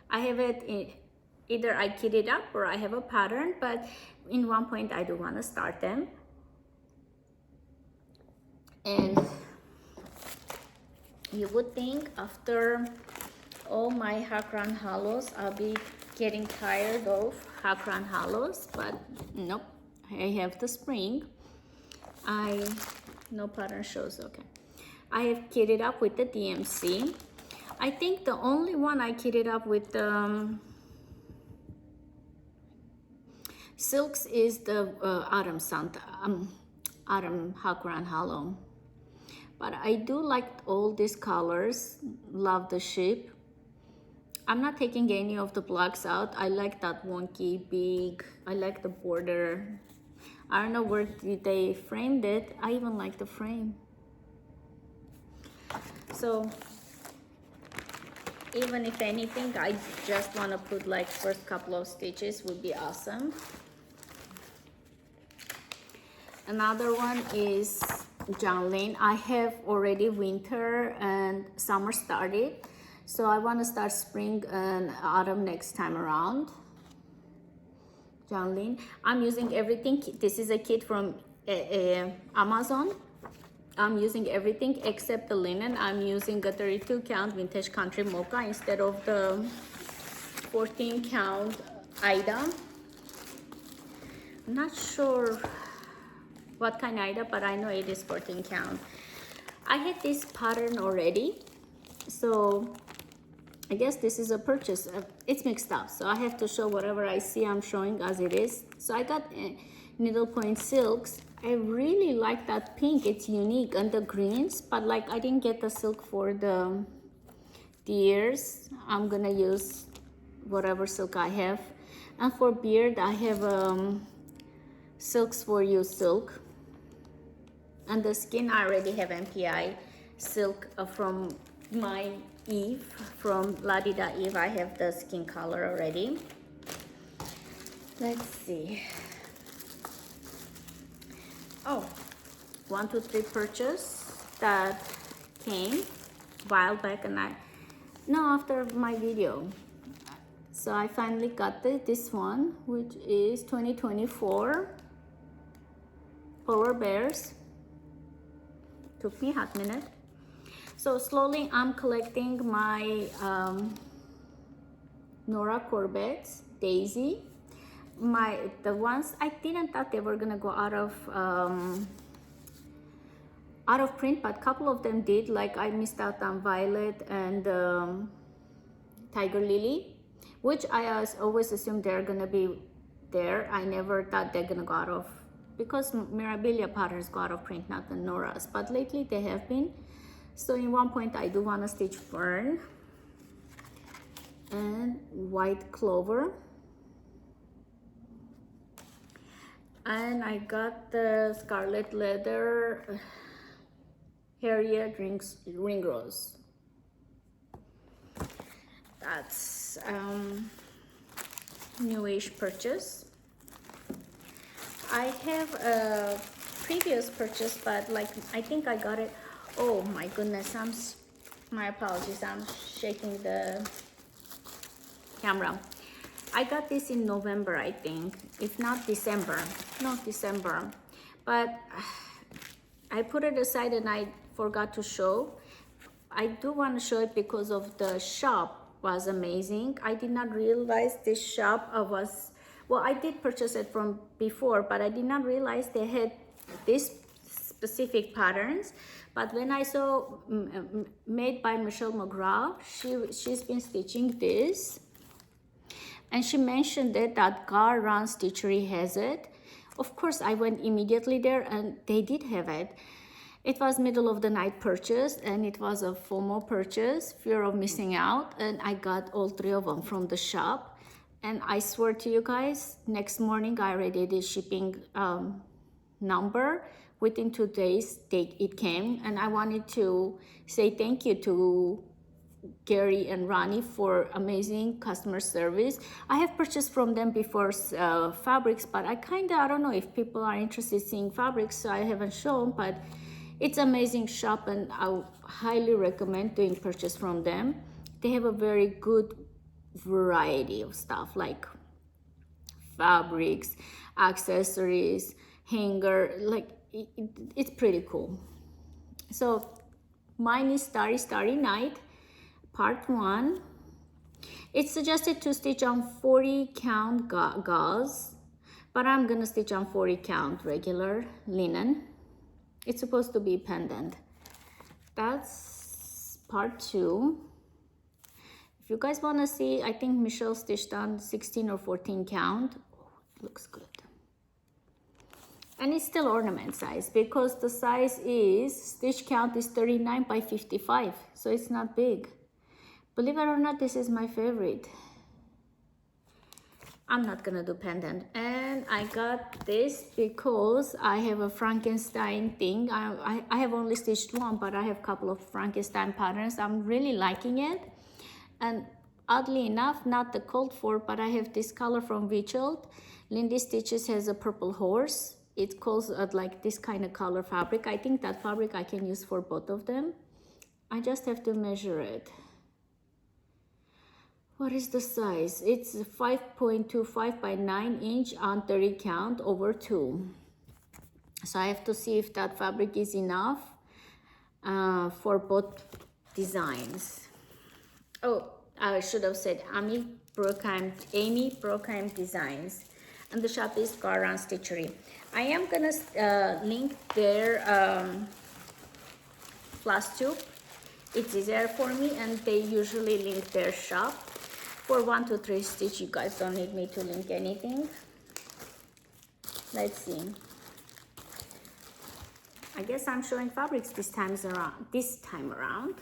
I have it, either I kit it up or I have a pattern, but in one point I do want to start them. And you would think after all my Hakran hollows, I'll be getting tired of Hakran hollows, but nope. I have the spring. No pattern shows, okay. I have kitted up with the DMC. I think the only one I kitted up with the silks is the Autumn Santa, Autumn Hakuran Hollow. But I do like all these colors, love the shape. I'm not taking any of the blocks out. I like that wonky big, I like the border. I don't know where they framed it. I even like the frame. So even if anything, I just want to put like first couple of stitches would be awesome. Another one is John Lane. I have already winter and summer started. So I want to start spring and autumn next time around. John Lane. I'm using everything. This is a kit from Amazon. I'm using everything except the linen. I'm using a 32 count vintage country mocha instead of the 14 count Ida. I'm not sure what kind of Ida, but I know it is 14 count. I had this pattern already, so I guess this is a purchase. It's mixed up, so I have to show whatever I see. I'm showing as it is. So I got needlepoint silks. I really like that pink. It's unique, and the greens, but like I didn't get the silk for the ears. I'm gonna use whatever silk I have. And for beard, I have Silks for You silk. And the skin, I already have MPI silk from my Eve, from La Dida Eve. I have the skin color already. Let's see. Oh, 1, 2, 3 purchase that came a while back, and after my video. So I finally got this one, which is 2024 polar bears. Took me a hot minute. So slowly I'm collecting my Nora Corbett Daisy. The ones I didn't thought they were gonna go out of print, but a couple of them did. Like I missed out on Violet and Tiger Lily, which I always assumed they're gonna be there. I never thought they're gonna go out of, because Mirabilia patterns go out of print, not the Noras, but lately they have been. So in one point I do want to stitch Fern and White Clover. And I got the Scarlet Leather Harriet Ring Rose. That's newish purchase. I have a previous purchase, but like I think I got it. Oh my goodness, my apologies, I'm shaking the camera. I got this in November, I think, if not December. Not December, but I put it aside and I forgot to show. I do want to show it because of the shop was amazing. I did not realize this shop was, well, I did purchase it from before, but I did not realize they had this specific patterns. But when I saw made by Michelle McGraw, she's been stitching this, and she mentioned that Gar Run Stitchery has it. Of course, I went immediately there, and they did have it. It was middle of the night purchase, and it was a FOMO purchase, fear of missing out, and I got all 3 of them from the shop. And I swear to you guys, next morning I already did shipping number. Within 2 days it came, and I wanted to say thank you to Gary and Ronnie for amazing customer service. I have purchased from them before fabrics, but I don't know if people are interested in seeing fabrics, so I haven't shown, but it's amazing shop, and I highly recommend doing purchase from them. They have a very good variety of stuff like fabrics, accessories, hanger, like it's pretty cool. So mine is Starry Starry Night Part 1. It's suggested to stitch on 40 count gauze, but I'm gonna stitch on 40 count regular linen. It's supposed to be pendant. that's part 2. If you guys want to see, I think Michelle stitched on 16 or 14 count. Oh, it looks good. And it's still ornament size because the size is, stitch count is 39 by 55. So it's not big. Believe it or not, this is my favorite. I'm not gonna do pendant. And I got this because I have a Frankenstein thing. I have only stitched one, but I have a couple of Frankenstein patterns. I'm really liking it. And oddly enough, not the Cold For, but I have this color from Wichelt. Lindy Stitches has a purple horse. It calls like this kind of color fabric. I think that fabric I can use for both of them. I just have to measure it. What is the size? It's 5.25 by 9 inch on 30 count over 2. So I have to see if that fabric is enough for both designs. Oh, I should have said Amy Brookheim Designs, and the shop is Garran Stitchery. I am gonna link their Flosstube. It's easier for me, and they usually link their shop. For 1 to 3 stitch, you guys don't need me to link anything. Let's see. I guess I'm showing fabrics this time around.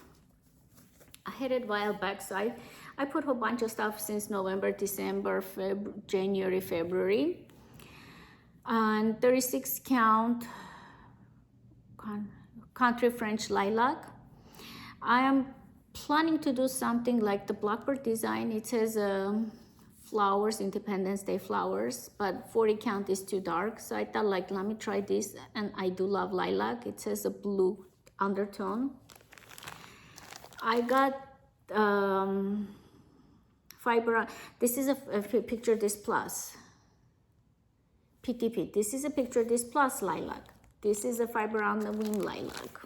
I had it a while back, so I put a whole bunch of stuff since November, December, January, February. And 36 count Country French Lilac. I am planning to do something like the Blackbird Design. It says flowers, Independence Day flowers, but 40 count is too dark. So I thought, like, let me try this. And I do love lilac. It says a blue undertone. I got fiber. This is a picture this plus PTP. This is a picture this plus lilac. This is a fiber on the wing lilac.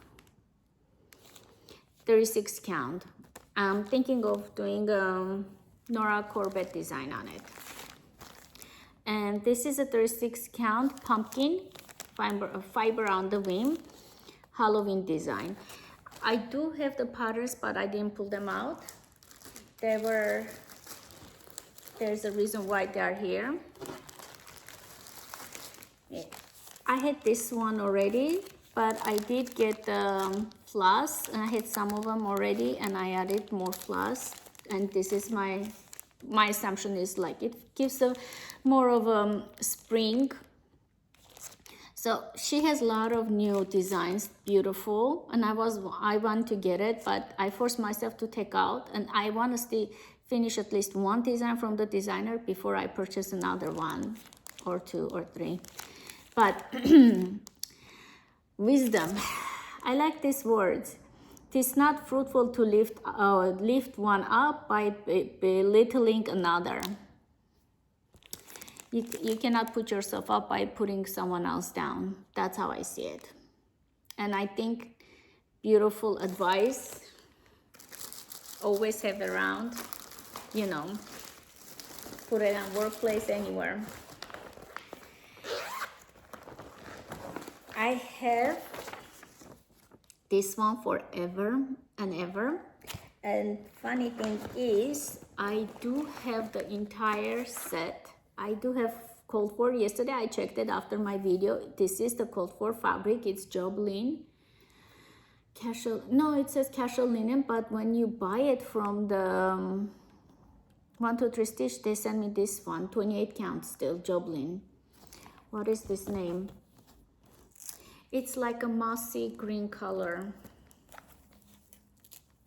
36 count. I'm thinking of doing Nora Corbett design on it. And this is a 36 count pumpkin fiber on the wing Halloween design. I do have the patterns, but I didn't pull them out. There's a reason why they are here. I had this one already, but I did get the floss, and I had some of them already, and I added more floss. And this is my assumption is like it gives a more of a spring. So she has a lot of new designs, beautiful, and I want to get it, but I forced myself to take out, and I want to finish at least one design from the designer before I purchase another one or 2 or 3. But wisdom, I like these words. It is not fruitful to lift one up by belittling another. You cannot put yourself up by putting someone else down. That's how I see it. And I think beautiful advice, always have around, you know, put it in workplace, anywhere. I have this one forever and ever. And funny thing is, I do have the entire set. I do have Cold For. Yesterday I checked it after my video. This is the Cold For fabric. It's Joblin. Casual, no, it says casual linen, but when you buy it from the 1 2 3 Stitch, they send me this one, 28 count still, Joblin. What is this name? It's like a mossy green color.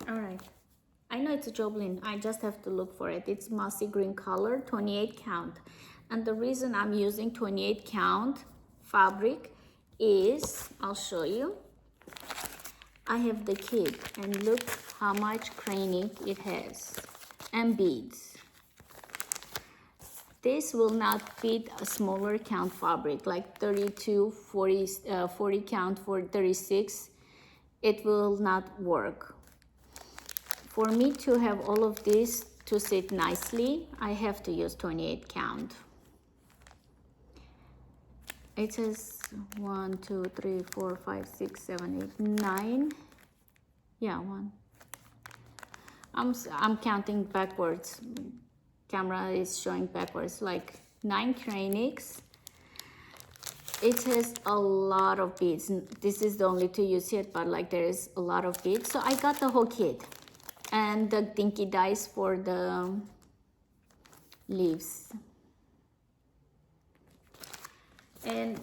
All right, I know it's a Joblin. I just have to look for it. It's mossy green color, 28 count. And the reason I'm using 28 count fabric is, I'll show you. I have the kit, and look how much craning it has, and beads. This will not fit a smaller count fabric, like 32, 40 count for 36. It will not work. For me to have all of this to sit nicely, I have to use 28 count. It says 1 2 3 4 5 6 7 8 9 Yeah, one. I'm counting backwards. Camera is showing backwards, like 9 cranix. It has a lot of beads. This is the only 2 use yet, but like there is a lot of beads. So I got the whole kit and the dinky dies for the leaves. And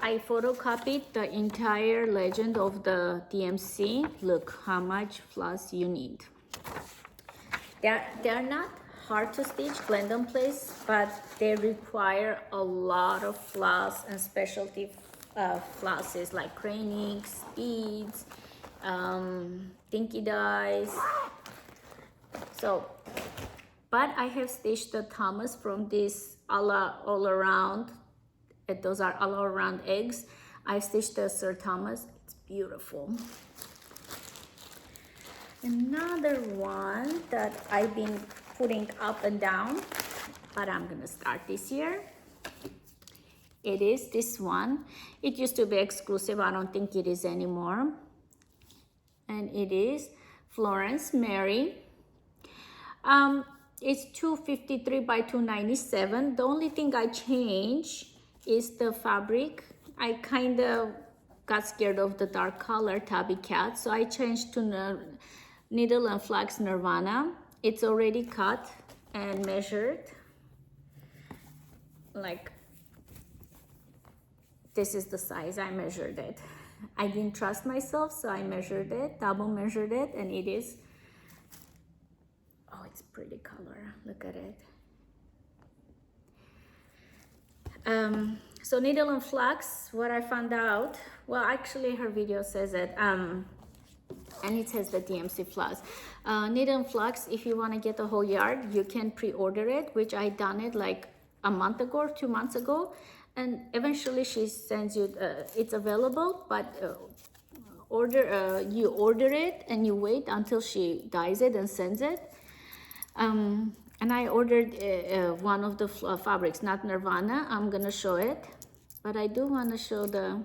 I photocopied the entire legend of the DMC. Look how much floss you need. They're not hard to stitch, Glendon Place, but they require a lot of floss and specialty flosses like cranix, beads, dinky dies. So, but I have stitched the Thomas from this all around. Those are all around eggs. I stitched the Sir Thomas. It's beautiful. Another one that I've been putting up and down, but I'm gonna start this year. It is this one. It used to be exclusive. I don't think it is anymore. And it is Florence Mary. It's 253 by 297. The only thing I changed is the fabric. I kind of got scared of the dark color Tabby Cat, so I changed to Needle and Flax Nirvana. It's already cut and measured. Like, this is the size. I measured it. I didn't trust myself, so I measured it, double measured it, and it is, oh, it's pretty color. Look at it. So Needle and Flax, what I found out, well, actually her video says it, and it says the DMC floss. Needle and Flax, if you want to get the whole yard, you can pre-order it, which I done it like a month ago or 2 months ago, and eventually she sends you, it's available, but you order it and you wait until she dyes it and sends it. And I ordered one of the fabrics, not Nirvana. I'm gonna show it, but I do want to show the,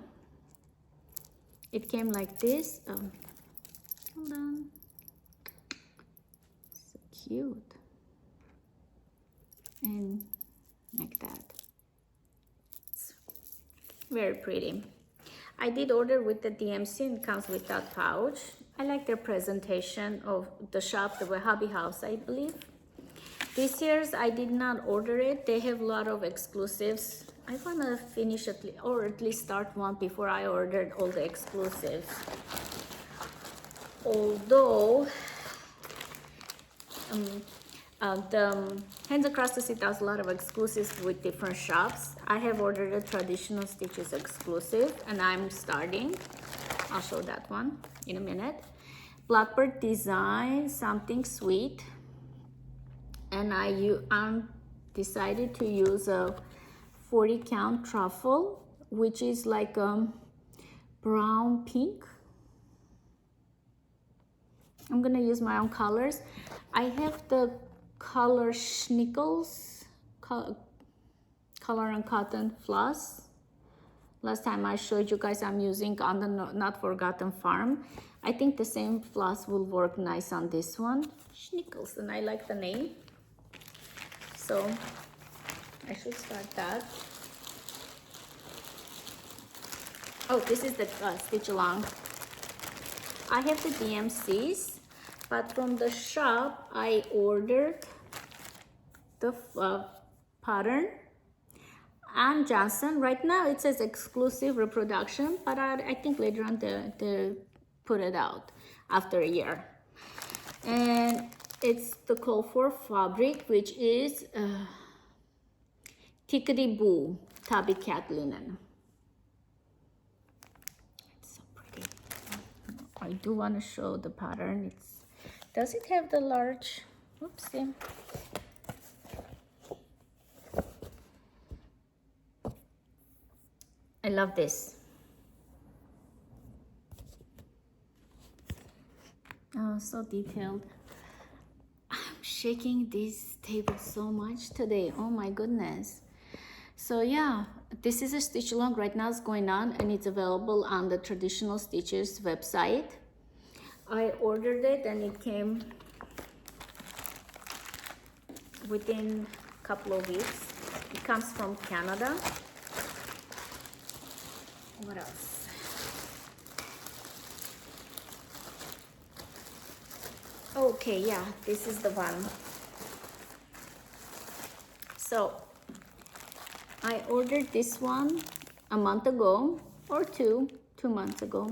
it came like this. Hold on. So cute. And like that. It's very pretty. I did order with the DMC and comes with that pouch. I like their presentation of the shop, the Hobby House, I believe. This year's I did not order it. They have a lot of exclusives. I want to finish or at least start one before I ordered all the exclusives. Although the Hands Across the Sea does a lot of exclusives with different shops. I have ordered a Traditional Stitches exclusive and I'm starting. I'll show that one in a minute. Blackbird Design, Something Sweet. And I decided to use a 40 count truffle, which is like a brown pink. I'm gonna use my own colors. I have the color Schnickels, color and cotton floss. Last time I showed you guys I'm using on the Not Forgotten Farm. I think the same floss will work nice on this one. Schnickels, and I like the name. So I should start that. Oh, this is the stitch along. I have the DMCs, but from the shop I ordered the pattern and Johnson. Right now it says exclusive reproduction, but I think later on they put it out after a year. And it's the call for fabric, which is Tickety Boo Tabby Cat linen. It's so pretty. I do want to show the pattern. Does it have the large? Oopsie. I love this. Oh, so detailed. I'm shaking this table so much today. Oh my goodness. So yeah, this is a stitch along right now. It's going on and it's available on the Traditional Stitches website. I ordered it and it came within a couple of weeks. It comes from Canada. What else? Okay, yeah, this is the one. So I ordered this one a month ago or 2 months ago.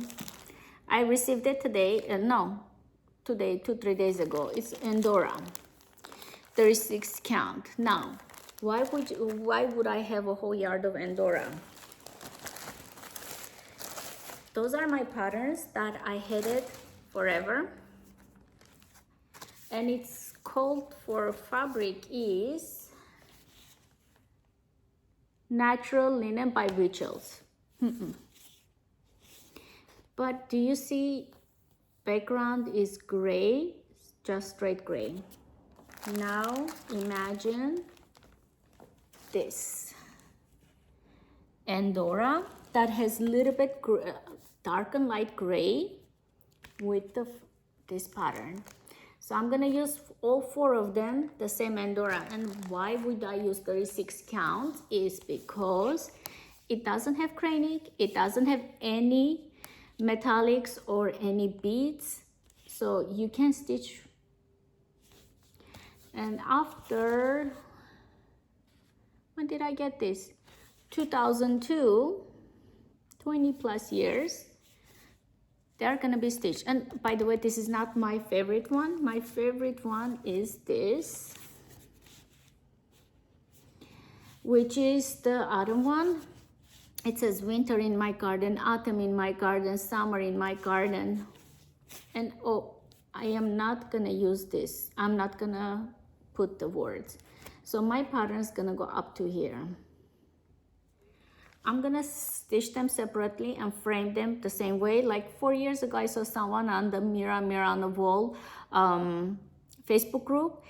I received it today, today, 3 days ago. It's Endora, 36 count. Now, why would I have a whole yard of Endora? Those are my patterns that I had it forever. And its code for fabric is natural linen by Rituals. But do you see background is gray, just straight gray. Now imagine this Endora that has a little bit dark and light gray with this pattern. So I'm gonna use all 4 of them, the same Endora. And why would I use 36 count is because it doesn't have cranik, it doesn't have any metallics or any beads, so you can stitch. And after, when did I get this? 2002, 20 plus years, they're gonna be stitched. And by the way, this is not my favorite one. My favorite one is this, which is the autumn one. It says winter in my garden, autumn in my garden, summer in my garden. And oh, I am not gonna use this. I'm not gonna put the words. So my pattern is gonna go up to here. I'm gonna stitch them separately and frame them the same way. Like 4 years ago, I saw someone on the Mirror on the Wall Facebook group.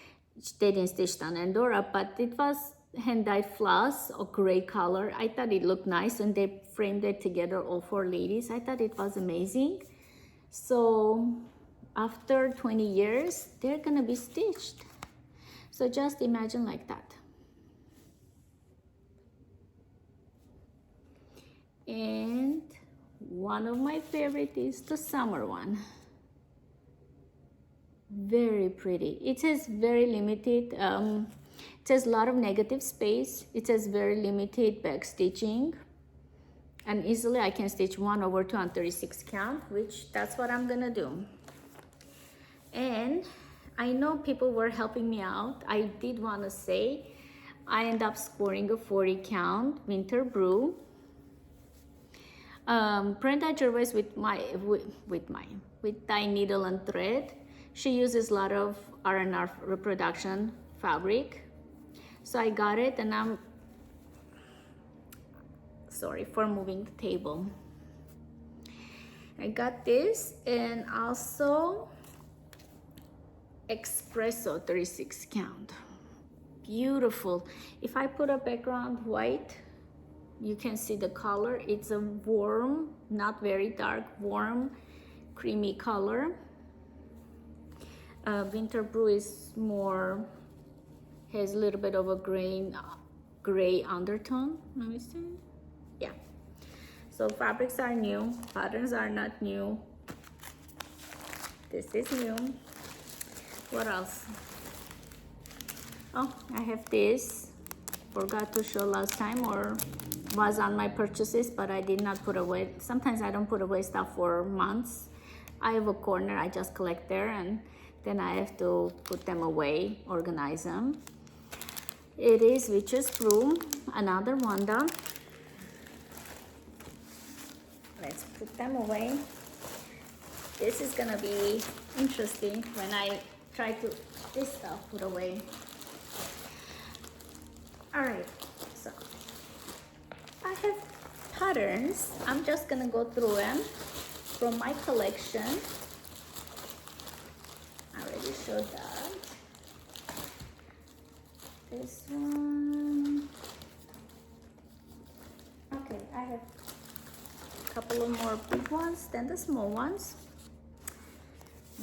They didn't stitch on Endora, but it was hand-dyed floss or gray color. I thought it looked nice, and they framed it together, all 4 ladies. I thought it was amazing. So after 20 years, they're gonna be stitched. So just imagine like that. And one of my favorite is the summer one. Very pretty. It says very limited. It says a lot of negative space. It says very limited back stitching. And easily I can stitch 1/2 on 36 count, which that's what I'm gonna do. And I know people were helping me out. I did wanna say, I end up scoring a 40 count winter brew. Brenda Gervais with dye needle and thread. She uses a lot of R&R reproduction fabric. So I got it, and I'm sorry for moving the table. I got this, and also espresso 36 count. Beautiful. If I put a background white, you can see the color. It's a warm, not very dark, warm, creamy color. Winter Brew is more, has a little bit of a gray undertone. Let me see. Yeah. So fabrics are new, patterns are not new. This is new. What else? Oh, I have this. Forgot to show last time, or was on my purchases, but I did not put away. Sometimes I don't put away stuff for months. I have a corner I just collect there, and then I have to put them away, organize them. It is Witch's Brew, another Wanda. Let's put them away. This is gonna be interesting when I try to this stuff put away. All right, so I have patterns. I'm just gonna go through them from my collection. I already showed that. This one. Okay, I have a couple of more big ones than the small ones.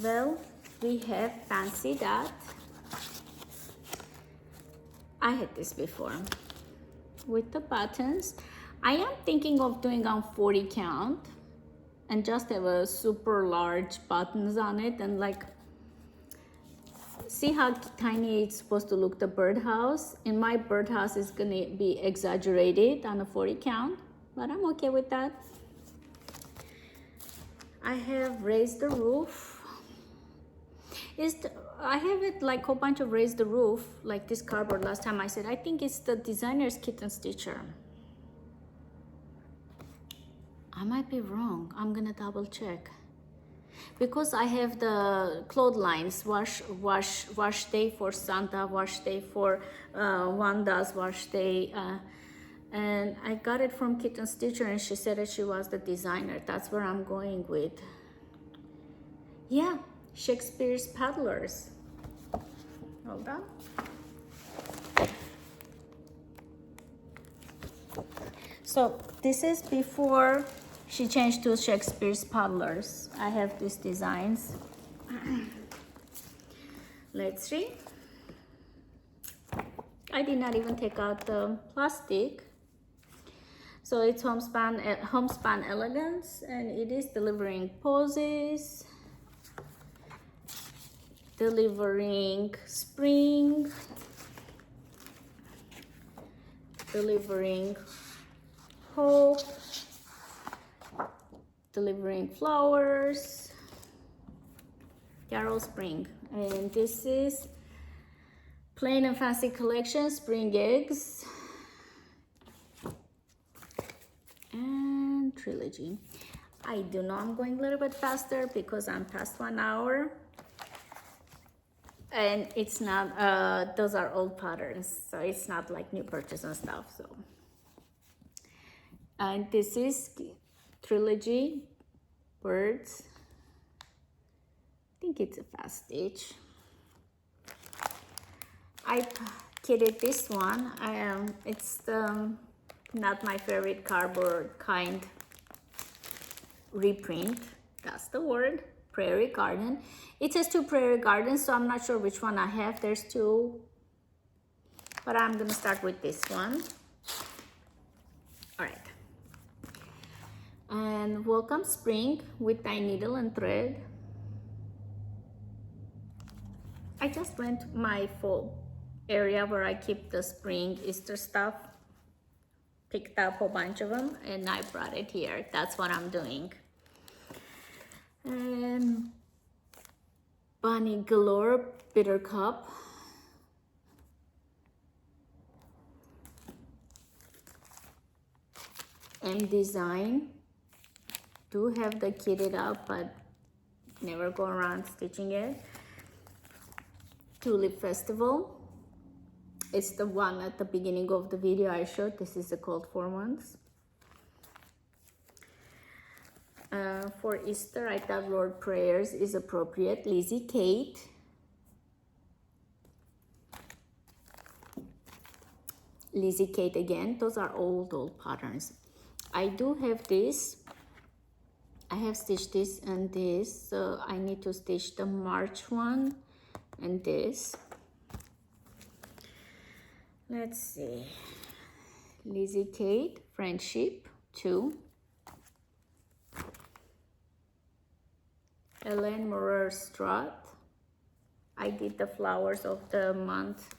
Well, we have Fancy Dot. I had this before with the buttons. I am thinking of doing on 40 count and just have a super large buttons on it, and like, see how tiny it's supposed to look, the birdhouse. In my birdhouse is gonna be exaggerated on a 40 count, but I'm okay with that. I have Raised the Roof. I have it like a whole bunch of Raised the Roof, like this cardboard. Last time I said, I think it's the designer's kitten stitcher. I might be wrong. I'm gonna double check. Because I have the clotheslines, wash day for Santa, wash day for Wanda's wash day. And I got it from Kitten Stitcher, and she said that she was the designer. That's where I'm going with. Yeah, Shakespeare's Paddlers. Hold on. So this is before she changed to Shakespeare's Paddlers. I have these designs. Let's see. I did not even take out the plastic. So it's Homespun Elegance, and it is delivering posies, delivering spring, delivering hope, delivering flowers, Carol Spring. And this is Plain and Fancy Collection, Spring Eggs, and Trilogy. I do know I'm going a little bit faster because I'm past 1 hour. And it's not, those are old patterns, so it's not like new purchase and stuff. So, and this is Trilogy Birds. I think it's a fast stitch. I kitted this one. It's not my favorite cardboard kind reprint. That's the word. Prairie Garden. It says 2 Prairie Gardens, so I'm not sure which one I have. There's 2, but I'm gonna start with this one. All right. And Welcome Spring with Dye Needle and Thread. I just went my full area where I keep the spring Easter stuff, picked up a whole bunch of them, and I brought it here. That's what I'm doing. And Bunny Galore Bitter Cup. And Design. Do have the kitted up, but never go around stitching it. Tulip Festival. It's the one at the beginning of the video I showed. This is the called for ones. For Easter, I thought Lord Prayers is appropriate. Lizzie Kate. Lizzie Kate again. Those are old patterns. I do have this. I have stitched this and this, so I need to stitch the March one and this. Let's see. Lizzie Kate, Friendship 2. Ellen Morer Strut. I did the flowers of the month.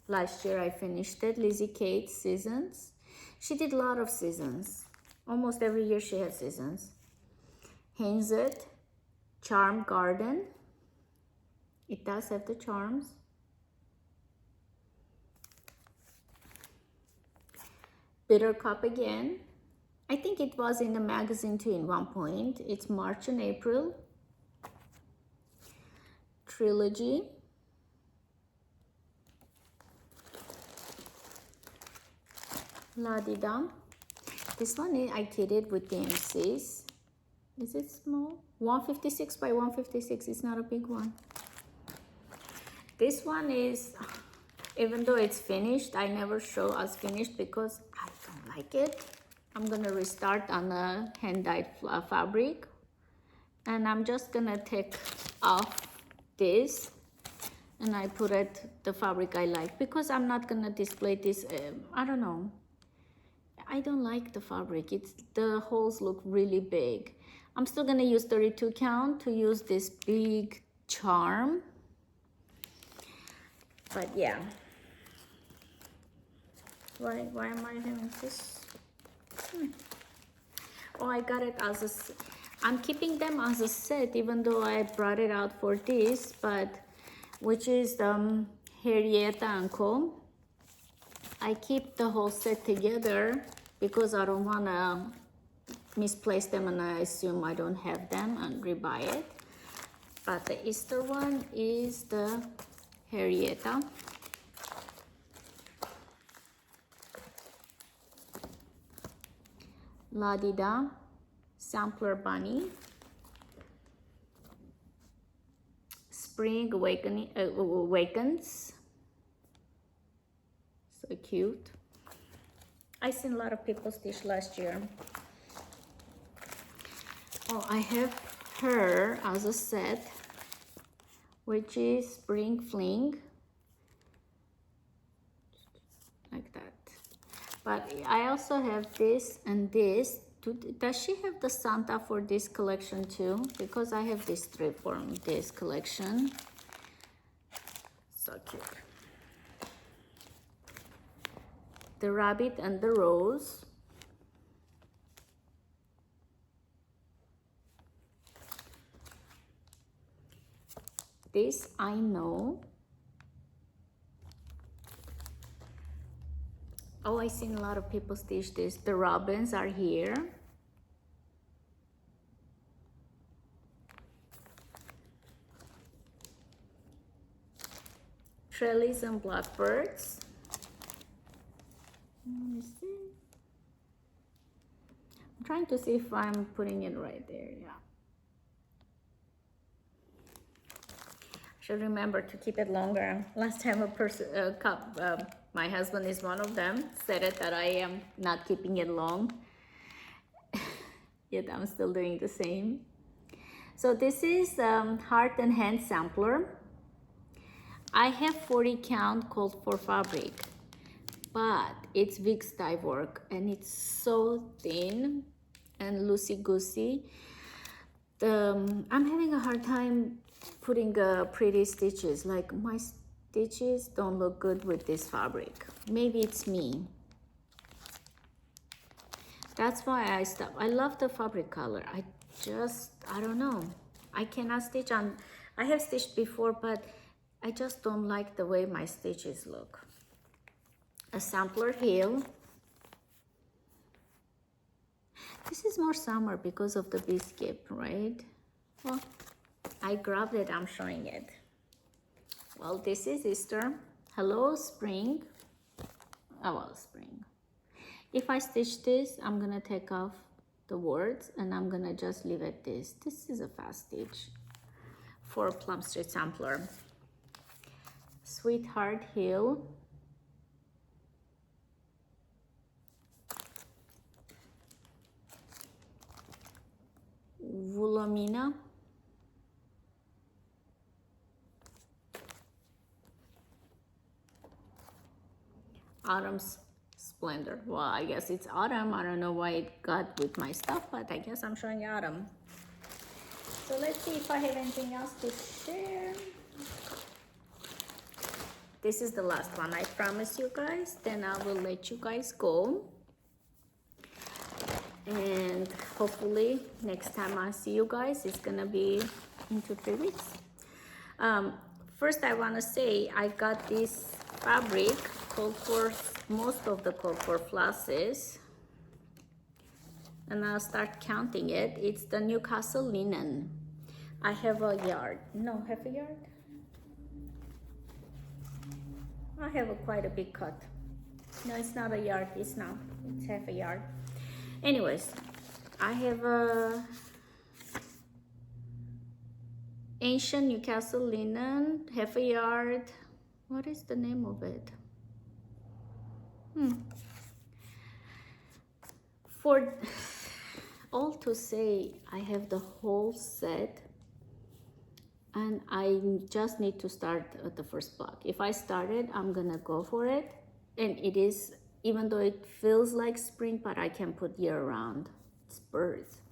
Last year I finished it. Lizzie Kate, Seasons. She did a lot of seasons. Almost every year she had seasons. Hainzet, Charm Garden. It does have the charms. Bitter Cup again. I think it was in the magazine too in one point. It's March and April. Trilogy. La Di Dam. This one I kitted with DMCs. Is it small? 156 by 156. It's not a big one. This one is, even though it's finished, I never show as finished because I don't like it. I'm gonna restart on a hand-dyed fabric. and I'm just gonna take off this, and I put it the fabric I like, because I'm not gonna display this. I don't know, I don't like the fabric. The holes look really big. I'm still gonna use 32 count to use this big charm, but yeah. Why am I having this? Oh, I got it as a, I'm keeping them as a set, even though I brought it out for this, but which is the Henrietta and Co. I keep the whole set together because I don't want to misplace them and I assume I don't have them and rebuy it. But the Easter one is the Henrietta. La Dida Sampler Bunny. Spring Awakens. So cute. I seen a lot of people stitch last year. Oh, I have her as a set, which is Spring Fling. Like that. But I also have this and this. Does she have the Santa for this collection too? Because I have this strip from this collection. So cute. The Rabbit and the Rose. This I know. Oh, I've seen a lot of people stitch this. The robins are here. Trellis and Blackbirds. Let me see. I'm trying to see if I'm putting it right there. Yeah. Should remember to keep it longer. Last time my husband is one of them, said it that I am not keeping it long. Yet I'm still doing the same. So this is Heart and Hand Sampler. I have 40 count called for fabric, but it's Vic's dye work and it's so thin and loosey-goosey. I'm having a hard time putting pretty stitches. Like my stitches don't look good with this fabric. Maybe it's me. That's why I stopped. I love the fabric color. I don't know. I cannot stitch on. I have stitched before, but I just don't like the way my stitches look. A sampler heel. This is more summer because of the biscuit, right? Well, I grabbed it, I'm showing it. Well, this is Easter. Hello, spring. Oh, well, spring. If I stitch this, I'm gonna take off the words and I'm gonna just leave it this. This is a fast stitch for Plum Street Sampler. Sweetheart Hill. Woolomina. Autumn's Splendor. Well, I guess it's autumn. I don't know why it got with my stuff, but I guess I'm showing autumn. So let's see if I have anything else to share. This is the last one, I promise you guys. Then I will let you guys go. And hopefully next time I see you guys, it's gonna be in 2-3 weeks. First I want to say I got this fabric called for most of the called for flosses, and I'll start counting it. It's the Newcastle linen. I have a yard. No, half a yard. I have quite a big cut. No, it's not a yard. It's not. It's half a yard. Anyways, I have a ancient Newcastle linen, half a yard. What is the name of it? All to say, I have the whole set and I just need to start at the first block. If I started, I'm gonna go for it. And it is, even though it feels like spring, but I can put year round. It's birds.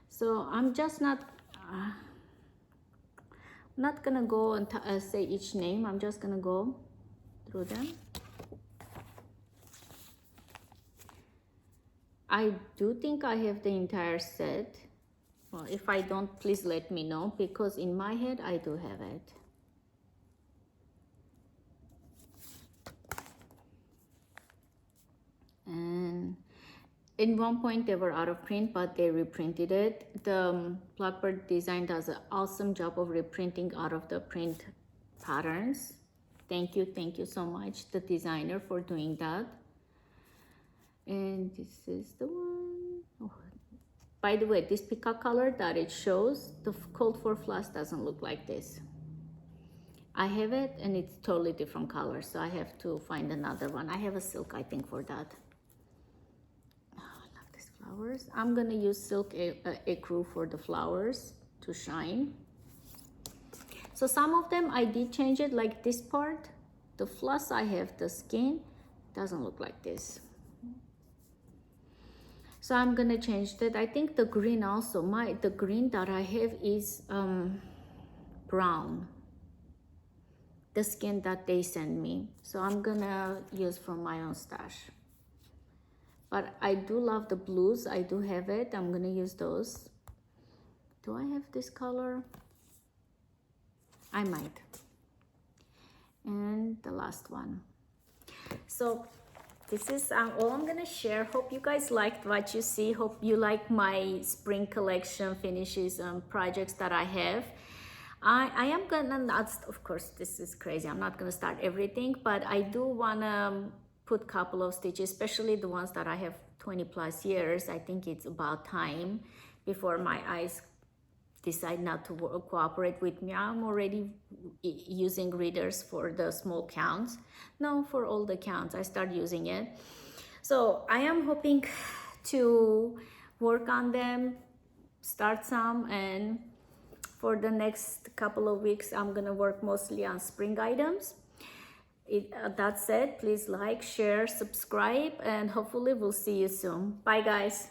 So I'm just not gonna go and say each name. I'm just gonna go through them. I do think I have the entire set. Well, if I don't, please let me know, because in my head I do have it. And in one point they were out of print, but they reprinted it. The Blackbird Design does an awesome job of reprinting out of the print patterns. Thank you so much, the designer, for doing that. And this is the one. Oh, by the way, this peacock color that it shows, the Cold for Floss doesn't look like this. I have it and it's totally different color, so I have to find another one. I have a silk, I think, for that. Oh, I love these flowers. I'm gonna use silk ecru for the flowers to shine. So some of them I did change it, like this part. The floss I have, the skin, doesn't look like this. So I'm gonna change that. I think the green also, the green that I have is brown, the skin that they send me. So I'm gonna use from my own stash. But I do love the blues. I do have it. I'm gonna use those. Do I have this color? I might. And the last one. So this is all I'm gonna share. Hope you guys liked what you see. Hope you like my spring collection finishes projects that I have. I am gonna not, of course, this is crazy. I'm not gonna start everything, but I do wanna put a couple of stitches, especially the ones that I have 20 plus years. I think it's about time before my eyes decide not to cooperate with me. I'm already using readers for the small counts. No, for all the counts, I start using it. So I am hoping to work on them, start some, and for the next couple of weeks, I'm gonna work mostly on spring items. That said, please like, share, subscribe, and hopefully we'll see you soon. Bye guys.